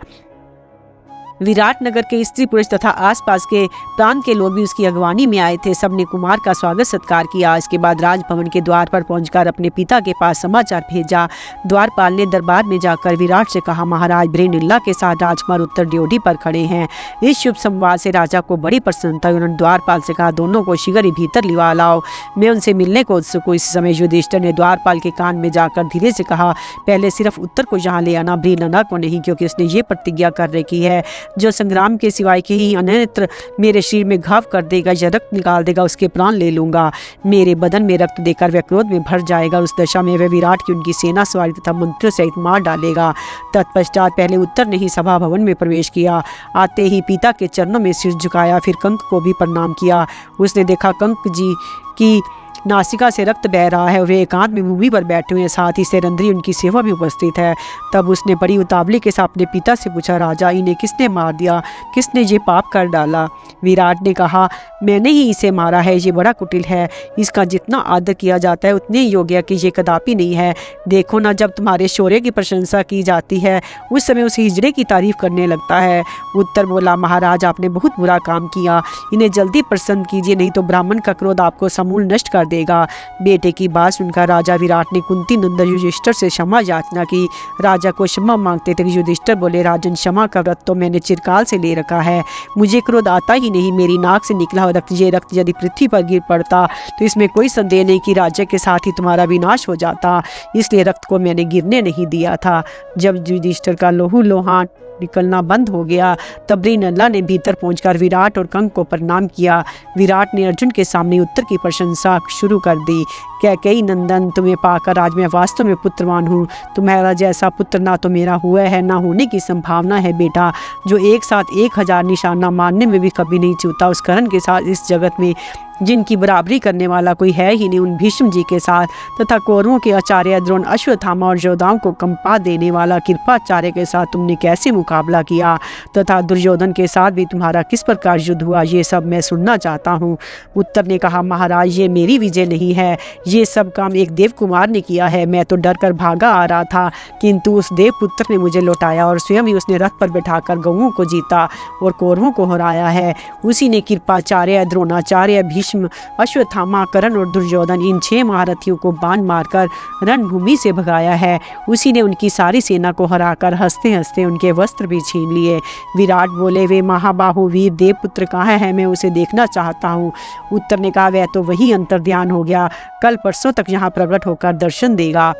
A: विराट नगर के स्त्री पुरुष तथा आसपास के प्रांत के लोग भी उसकी अगवानी में आए थे। सबने कुमार का स्वागत सत्कार किया। इसके बाद राजभवन के द्वार पर पहुंचकर अपने पिता के पास समाचार भेजा। द्वारपाल ने दरबार में जाकर विराट से कहा, महाराज ब्रहनीला के साथ राजकुमार उत्तर ड्योढ़ी पर खड़े हैं। इस शुभ संवाद से राजा को बड़ी प्रसन्नता। उन्होंने द्वारपाल से कहा, दोनों को शीघ्र ही भीतर लिवा लाओ, मैं उनसे मिलने को उत्सुक हूं। इस समय युधिष्ठिर ने द्वारपाल के कान में जाकर धीरे से कहा, पहले सिर्फ उत्तर को यहाँ ले आना, ब्रहनीला को नहीं, क्योंकि उसने ये प्रतिज्ञा कर रखी है, जो संग्राम के सिवाय के ही अन्यत्र मेरे शरीर में घाव कर देगा या रक्त निकाल देगा, उसके प्राण ले लूंगा। मेरे बदन में रक्त देकर वह क्रोध में भर जाएगा। उस दशा में वह विराट की उनकी सेना सवारी तथा मंत्रियों सहित मार डालेगा। तत्पश्चात पहले उत्तर ने ही सभा भवन में प्रवेश किया। आते ही पिता के चरणों में सिर झुकाया, फिर कंक को भी प्रणाम किया। उसने देखा कंक जी की नासिका से रक्त बह रहा है और वे एकांत में भूमि पर बैठे हुए हैं, साथ ही सेरंद्री उनकी सेवा भी उपस्थित है। तब उसने बड़ी उतावली के साथ अपने पिता से पूछा, राजा, इन्हें किसने मार दिया, किसने ये पाप कर डाला। विराट ने कहा, मैंने ही इसे मारा है। ये बड़ा कुटिल है, इसका जितना आदर किया जाता है उतने ही योग्य कि ये कदापि नहीं है। देखो ना, जब तुम्हारे शौर्य की प्रशंसा की जाती है उस समय उस हिजड़े की तारीफ करने लगता है। उत्तर बोला, महाराज, आपने बहुत बुरा काम किया, इन्हें जल्दी प्रसन्न कीजिए, नहीं तो ब्राह्मण का क्रोध आपको समूल नष्ट कर देगा। बेटे की बात सुनकर राजा विराट ने कुंती नंदन युधिष्ठिर से क्षमा याचना की। राजा को क्षमा मांगते थे। युधिष्ठिर बोले, राजन, क्षमा का व्रत तो मैंने चिरकाल से ले रखा है, मुझे क्रोध आता ही नहीं। मेरी नाक से निकला हुआ रक्त, ये रक्त यदि पृथ्वी पर गिर पड़ता तो इसमें कोई संदेह नहीं कि राज्य के साथ ही तुम्हारा विनाश हो जाता, इसलिए रक्त को मैंने गिरने नहीं दिया था। जब युधिष्ठिर का लोहू लोहान निकलना बंद हो गया तब ब्रहनीला ने भीतर पहुंचकर विराट और कंक को प्रणाम किया। विराट ने अर्जुन के सामने उत्तर की प्रशंसा शुरू कर दी। कैकेयी नंदन, तुम्हें पाकर आज मैं वास्तव में पुत्रवान हूँ। तुम्हारा जैसा पुत्र ना तो मेरा हुआ है, ना होने की संभावना है। बेटा, जो एक साथ 1000 निशाना मारने में भी कभी नहीं चूता, उस कर्ण के साथ इस जगत में जिनकी बराबरी करने वाला कोई है ही नहीं, उन भीष्म जी के साथ तथा कौरवों के आचार्य द्रोण, अश्वत्थामा और योद्धाओं को कंपा देने वाला कृपाचार्य के साथ तुमने कैसे मुकाबला किया, तथा दुर्योधन के साथ भी तुम्हारा किस प्रकार युद्ध हुआ, ये सब मैं सुनना चाहता हूँ। उत्तर ने कहा, महाराज, ये मेरी विजय नहीं है, ये सब काम एक देव कुमार ने किया है। मैं तो डर कर भागा आ रहा था, किंतु उस देव पुत्र ने मुझे लौटाया और स्वयं ही उसने रथ पर बैठाकर गौओं को जीता और कौरवों को हराया है। उसी ने कृपाचार्य, द्रोणाचार्य, भीष्म, अश्वत्थामा, कर्ण और दुर्योधन, इन 6 महारथियों को बाण मारकर रणभूमि से भगाया है। उसी ने उनकी सारी सेना को हराकर हंसते हंसते उनके वस्त्र भी छीन लिए। विराट बोले, वे महाबाहु वीर देवपुत्र कहाँ है, मैं उसे देखना चाहता हूँ। उत्तर ने कहा, वह तो वही अंतर्ध्यान हो गया, कल परसों तक यहाँ प्रकट होकर दर्शन देगा।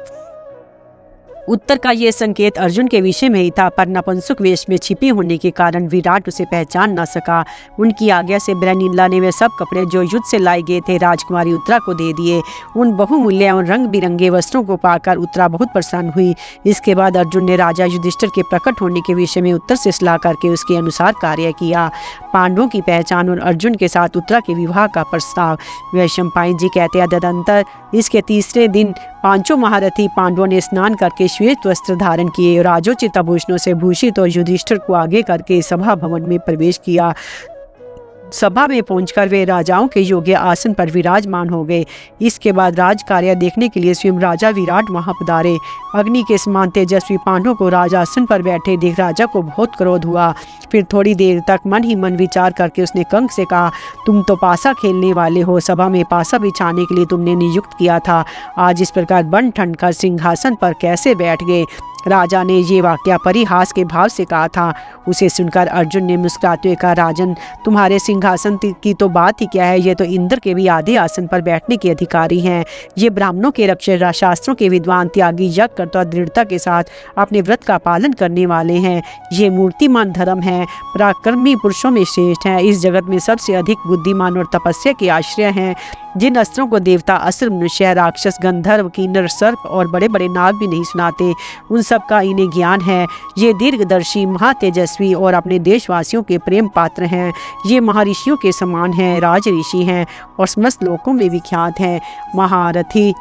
A: उत्तर का ये संकेत अर्जुन के विषय में ही था, पर नपुंसक वेश में छिपे होने के कारण विराट उसे पहचान न सका। उनकी आज्ञा से ब्रहनीला ने वे सब कपड़े जो युद्ध से लाए गए थे राजकुमारी उत्तरा को दे दिए। उन बहुमूल्य और रंग बिरंगे वस्त्रों को पाकर उत्तरा बहुत प्रसन्न हुई। इसके बाद अर्जुन ने राजा युधिष्ठिर के प्रकट होने के विषय में उत्तर से सलाह करके उसके अनुसार कार्य किया। पांडवों की पहचान और अर्जुन के साथ उत्तरा के विवाह का प्रस्ताव। वैशंपायन जी कहते हैं, तदंतर इसके तीसरे दिन 5 महारथी पांडवों ने स्नान करके श्वेत वस्त्र धारण किए और राजोचित आभूषणों से भूषित और युधिष्ठिर को आगे करके सभा भवन में प्रवेश किया। सभा में पहुंचकर वे राजाओं के योग्य आसन पर विराजमान हो गए। इसके बाद राज कार्य देखने के लिए स्वयं राजा विराट वहां पधारे। अग्नि के समान तेजस्वी पांडवों को राजासन पर बैठे देख राजा को बहुत क्रोध हुआ। फिर थोड़ी देर तक मन ही मन विचार करके उसने कंस से कहा, तुम तो पासा खेलने वाले हो, सभा में पासा बिछाने के लिए तुमने नियुक्त किया था, आज इस प्रकार बन ठन कर सिंहासन पर कैसे बैठ गए। राजा ने ये वाक्य परिहास के भाव से कहा था। उसे सुनकर अर्जुन ने मुस्कुराते हुए कहा, राजन, तुम्हारे सिंहासन की तो बात ही क्या है, ये तो इंद्र के भी आधे आसन पर बैठने के अधिकारी हैं। ये ब्राह्मणों के रक्षक, शास्त्रों के विद्वान, त्यागी, यज्ञ करता दृढ़ता के साथ अपने व्रत का पालन करने वाले हैं। ये मूर्तिमान धर्म है, पराक्रमी पुरुषों में श्रेष्ठ हैं, इस जगत में सबसे अधिक बुद्धिमान और तपस्या के आश्रय हैं। जिन अस्त्रों को देवता, असुर, मनुष्य, राक्षस, गंधर्व, किन्नर, सर्प और बड़े बड़े नाग भी नहीं सुनाते, उन सब का इन्हें ज्ञान है। ये दीर्घदर्शी, महातेजस्वी और अपने देशवासियों के प्रेम पात्र हैं। ये महर्षियों के समान हैं, राज ऋषि हैं और समस्त लोकों में विख्यात हैं। महारथी,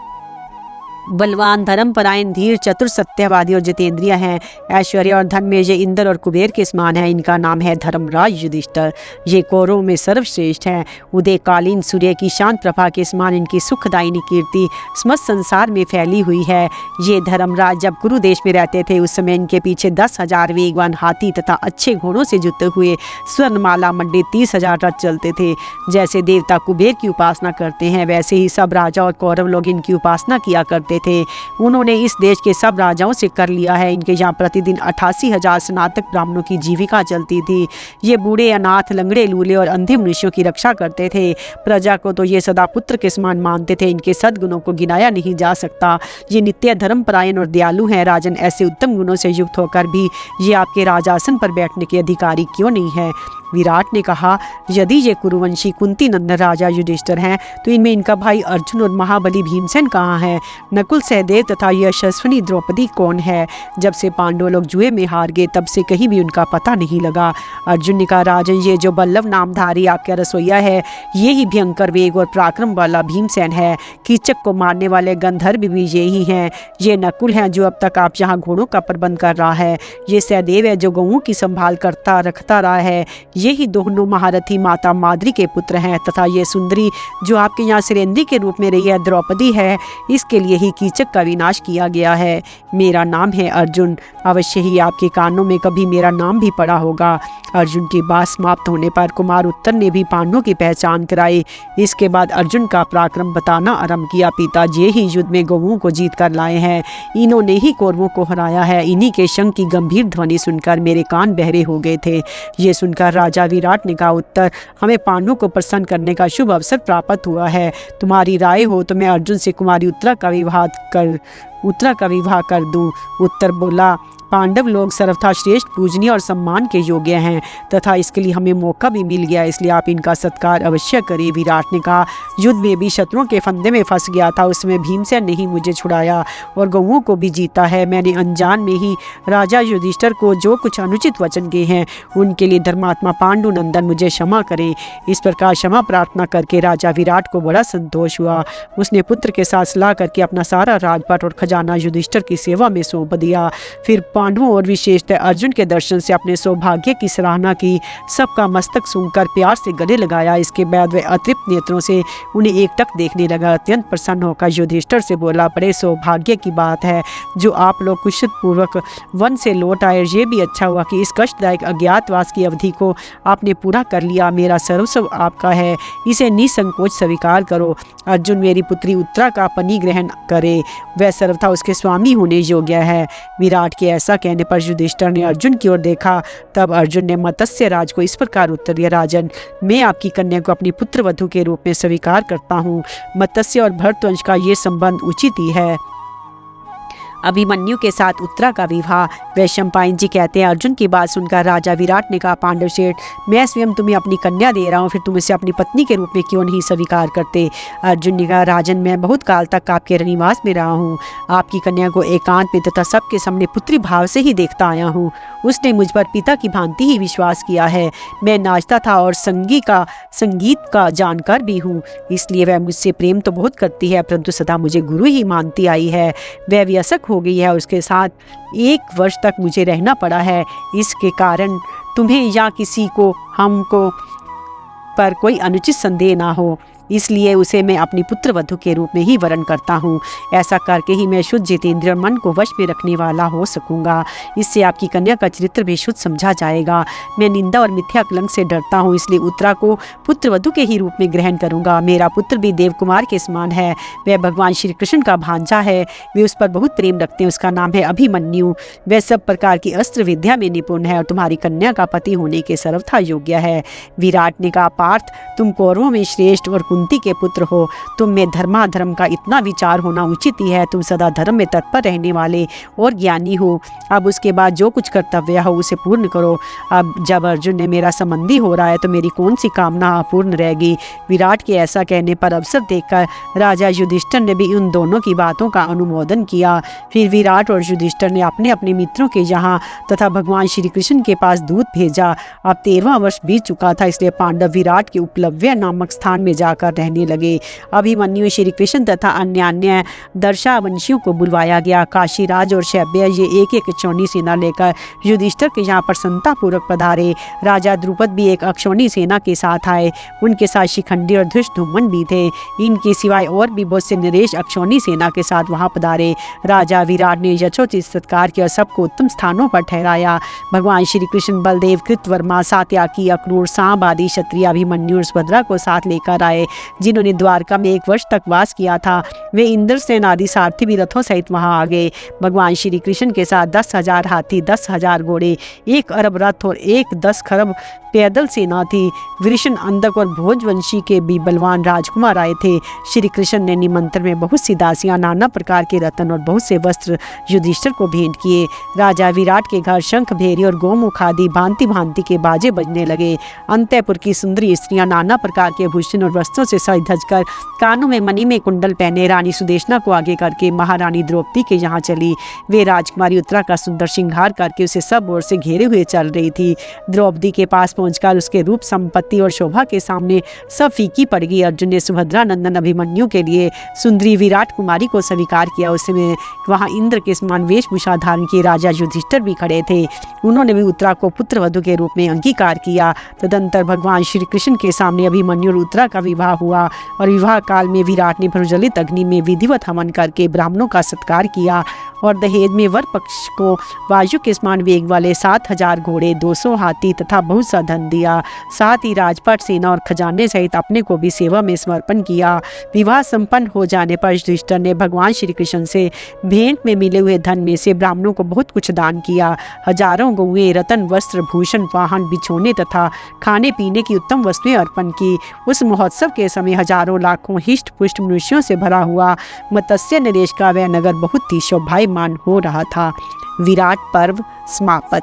A: बलवान, धर्मपरायण, धीर, चतुर, सत्यवादी और जितेंद्रिय हैं। ऐश्वर्य और धन में ये इंद्र और कुबेर के समान है। इनका नाम है धर्मराज युधिष्ठिर। ये कौरवों में सर्वश्रेष्ठ हैं। उदयकालीन सूर्य की शांत प्रभा के समान इनकी सुखदायिनी कीर्ति समस्त संसार में फैली हुई है। ये धर्मराज जब कुरु देश में रहते थे, उस समय इनके पीछे 10,000 वेगवान हाथी तथा अच्छे घोड़ों से जुते हुए स्वर्णमाला मंडित 30,000 रथ चलते थे। जैसे देवता कुबेर की उपासना करते हैं, वैसे ही सब राजा और कौरव लोग इनकी उपासना किया करते थे। उन्होंने इस देश के सब राजाओं से कर लिया है। इनके यहाँ प्रतिदिन 88,000 स्नातक ब्राह्मणों की जीविका चलती थी। ये बूढ़े, अनाथ, लंगड़े, लूले और अंधे मनुष्यों की रक्षा करते थे। प्रजा को तो ये सदा पुत्र के समान मानते थे। इनके सद्गुणों को गिनाया नहीं जा सकता। ये नित्य धर्मपरायण और दयालु हैं। राजन, ऐसे उत्तम गुणों से युक्त होकर भी ये आपके राजासन पर बैठने के अधिकारी क्यों नहीं है। विराट ने कहा, यदि ये कुरुवंशी कुंती नंदन राजा युधिष्ठिर हैं, तो इनमें इनका भाई अर्जुन और महाबली भीमसेन कहाँ है। नकुल, सहदेव तथा यशस्विनी द्रौपदी कौन है। जब से पांडव लोग जुए में हार गए, तब से कहीं भी उनका पता नहीं लगा। अर्जुन ने कहा, राजन, ये जो बल्लभ नामधारी आपका रसोईया है, ये ही भयंकर वेग और पराक्रम वाला भीमसेन है। कीचक को मारने वाले गंधर्व भी ये ही हैं। ये नकुल हैं जो अब तक आप यहाँ घोड़ों का प्रबंध कर रहा है। ये सहदेव है जो गऊओं की संभाल करता रखता रहा है। ये ही दोनों महारथी माता माद्री के पुत्र हैं। तथा ये सुंदरी जो आपके यहाँ सिरेंद्री के रूप में रही है, द्रौपदी है। इसके लिए ही कीचक का विनाश किया गया है। मेरा नाम है अर्जुन। अवश्य ही आपके कानों में कभी मेरा नाम भी पड़ा होगा। अर्जुन की बात समाप्त होने पर कुमार उत्तर ने भी पांडवों की पहचान कराई। इसके बाद अर्जुन का पराक्रम बताना आरंभ किया। पिताजी ये ही युद्ध में गौओं को जीत कर लाए हैं। इन्होंने ही कौरवों को हराया है। इन्हीं के शंख की गंभीर ध्वनि सुनकर मेरे कान बहरे हो गए थे। ये सुनकर राजा विराट ने कहा, उत्तर, हमें पांडवों को प्रसन्न करने का शुभ अवसर प्राप्त हुआ है। तुम्हारी राय हो तो मैं अर्जुन से कुमारी उत्तरा का विवाह कर दूं। उत्तर बोला, पांडव लोग सर्वथा श्रेष्ठ, पूजनीय और सम्मान के योग्य हैं तथा इसके लिए हमें मौका भी मिल गया, इसलिए आप इनका सत्कार अवश्य करें। विराट ने कहा, युद्ध में भी शत्रुओं के फंदे में फंस गया था, उसमें भीमसेन ने ही मुझे छुड़ाया और गौओं को भी जीता है। मैंने अनजान में ही राजा युधिष्ठिर को जो कुछ अनुचित वचन किए हैं, उनके लिए धर्मात्मा पांडु नंदन मुझे क्षमा करें। इस प्रकार क्षमा प्रार्थना करके राजा विराट को बड़ा संतोष हुआ। उसने पुत्र के साथ सलाह करके अपना सारा राजपाट और खजाना युधिष्ठिर की सेवा में सौंप दिया। फिर पांडवों और विशेषतः अर्जुन के दर्शन से अपने सौभाग्य की सराहना की। सबका मस्तक सूंघकर प्यार से गले लगाया। इसके बाद वह अतृप्त नेत्रों से उन्हें एकटक देखने लगा। अत्यंत प्रसन्न होकर युधिष्ठिर से बोला, बड़े सौभाग्य की बात है जो आप लोग कुशल पूर्वक वन से लौट आए। ये भी अच्छा हुआ कि इस कष्टदायक अज्ञातवास की अवधि को आपने पूरा कर लिया। मेरा सर्वस्व आपका है, इसे निसंकोच स्वीकार करो। अर्जुन मेरी पुत्री उत्तरा का परिग्रहण करे, वह सर्वथा उसके स्वामी होने योग्य है। विराट के ऐसा कहने पर युधिष्ठिर ने अर्जुन की ओर देखा। तब अर्जुन ने मत्स्य राज को इस प्रकार उत्तर दिया, राजन, मैं आपकी कन्या को अपनी पुत्र वधू के रूप में स्वीकार करता हूँ। मत्स्य और भरतवंश का ये संबंध उचित ही है। अभिमन्यु के साथ उत्तरा का विवाह। वैशंपायन जी कहते हैं, अर्जुन की बात सुनकर राजा विराट ने कहा, पांडव श्रेष्ठ, मैं स्वयं तुम्हें अपनी कन्या दे रहा हूँ, फिर तुम इसे अपनी पत्नी के रूप में क्यों नहीं स्वीकार करते। अर्जुन ने कहा, राजन, मैं बहुत काल तक आपके रनिवास में रहा हूँ। आपकी कन्या को एकांत में तथा सबके सामने पुत्री भाव से ही देखता आया हूँ। उसने मुझ पर पिता की भांति ही विश्वास किया है। मैं नाचता था और संगीत का जानकार भी हूँ, इसलिए वह मुझसे प्रेम तो बहुत करती है, परंतु सदा मुझे गुरु ही मानती आई है। वह व्यसक हो गई है, उसके साथ 1 वर्ष तक मुझे रहना पड़ा है। इसके कारण तुम्हें या किसी को हमको पर कोई अनुचित संदेह ना हो, इसलिए उसे मैं अपनी पुत्र वधू के रूप में ही वरण करता हूँ। ऐसा करके ही मैं शुद्ध जितेंद्रिय और मन को वश में रखने वाला हो सकूंगा। इससे आपकी कन्या का चरित्र भी शुद्ध समझा जाएगा। मैं निंदा और मिथ्या कलंक से डरता हूँ, इसलिए उत्तरा को पुत्र वधू के ही रूप में ग्रहण करूंगा। मेरा पुत्र भी देव कुमार के समान है, वह भगवान श्री कृष्ण का भांजा है। वे उस पर बहुत प्रेम रखते हैं। उसका नाम है अभिमन्यु। वह सब प्रकार की अस्त्र विद्या में निपुण है और तुम्हारी कन्या का पति होने के सर्वथा योग्य है। विराट ने कहा, पार्थ, तुम कौरवों में श्रेष्ठ और कुंती के पुत्र हो। तुम में धर्माधर्म का इतना विचार होना उचित ही है। तुम सदा धर्म में तत्पर रहने वाले और ज्ञानी हो। अब उसके बाद जो कुछ कर्तव्य हो उसे पूर्ण करो। अब जब अर्जुन ने मेरा संबंधी हो रहा है तो मेरी कौन सी कामना अपूर्ण रहेगी। विराट के ऐसा कहने पर अवसर देखकर राजा युधिष्ठिर ने भी उन दोनों की बातों का अनुमोदन किया। फिर विराट और युधिष्ठिर ने अपने अपने मित्रों के यहाँ तथा भगवान श्री कृष्ण के पास दूत भेजा। अब 13वां वर्ष बीत चुका था, इसलिए पांडव विराट के उपलव्य नामक स्थान में जाकर रहने लगे। अभिमन्यु, श्री कृष्ण तथा अन्य दर्शावंशियों को बुलवाया गया। काशीराज और शैब्य ये एक एक अक्षौणी सेना लेकर युधिष्ठिर के यहाँ प्रसन्नता पूर्वक पधारे। राजा द्रुपद भी एक अक्षौणी सेना के साथ आए। उनके साथ शिखंडी और धृष्टद्युम्न भी थे। इनके सिवाय और भी बहुत से नरेश अक्षौणी सेना के साथ वहां पधारे। राजा विराट ने यथोचित सत्कार किया और सबको उत्तम स्थानों पर ठहराया। भगवान श्री कृष्ण, बलदेव, कृतवर्मा, सात्याकी, अक्रूर, सांब आदि क्षत्रिय अभिमन्यु और सुभद्रा को साथ लेकर आए, जिन्होंने द्वारका में 1 वर्ष तक वास किया था। वे इंद्रसेन आदि सारथी भी रथों सहित वहां आ गए। भगवान श्री कृष्ण के साथ 10,000 हाथी, 10,000 घोड़े, 1 अरब रथ और 10 खरब पैदल सेना थी। वृषण, अंधक और भोजवंशी के भी बलवान राजकुमार आए थे। श्री कृष्ण ने निमंत्रण में बहुत सी दासियां, नाना प्रकार के रत्न और बहुत से वस्त्र युधिष्ठिर को भेंट किए। राजा विराट के घर शंख, भेरी और गोमुख आदि भांति भांति के बाजे बजने लगे। अंतःपुर की सुंदरी स्त्रियां नाना प्रकार के भूषण और वस्त्रों से सज धज कर, कानों में मणि में कुंडल पहने रानी सुदेशना को आगे करके महारानी द्रौपदी के यहाँ चली। वे राजकुमारी उत्तरा का सुंदर श्रृंगार करके उसे सब ओर से घेरे हुए चल रही थी। द्रौपदी के पास पहुंचकर उसके रूप, संपत्ति और शोभा के सामने सब फीकी पड़ गई। अर्जुन ने सुभद्रा नंदन अभिमन्यु के लिए सुंदरी विराट कुमारी को स्वीकार किया। उस समय वहां इंद्र के समान वेशभूषा धारण किए राजा युधिष्ठिर भी खड़े थे। उन्होंने भी उत्तरा को पुत्र वधू के रूप में अंगीकार किया। तदंतर भगवान श्री कृष्ण के सामने अभिमन्यु और उत्तरा का विवाह हुआ और विवाह काल में विराट ने प्रज्वलित अग्नि में विधिवत हवन करके ब्राह्मणों का सत्कार किया और दहेज में वर पक्ष को वायु के समान वेग वाले 7,000 घोड़े, 200 हाथी तथा बहुत सा धन दिया। साथ ही राजपाट, सेना और खजाने सहित अपने को भी सेवा में समर्पण किया। विवाह संपन्न हो जाने पर युधिष्ठिर ने भगवान श्री कृष्ण से भेंट में मिले हुए धन में से ब्राह्मणों को बहुत कुछ दान किया। हजारों गौएं, रतन, वस्त्र, भूषण, वाहन, बिछोने तथा खाने पीने की उत्तम वस्तुएं अर्पण की। उस महोत्सव के समय हजारों लाखों हिष्ट पुष्ट मनुष्यों से भरा हुआ मत्स्य नरेश का वह नगर बहुत ही शोभायमान हो रहा था। विराट पर्व समाप्त।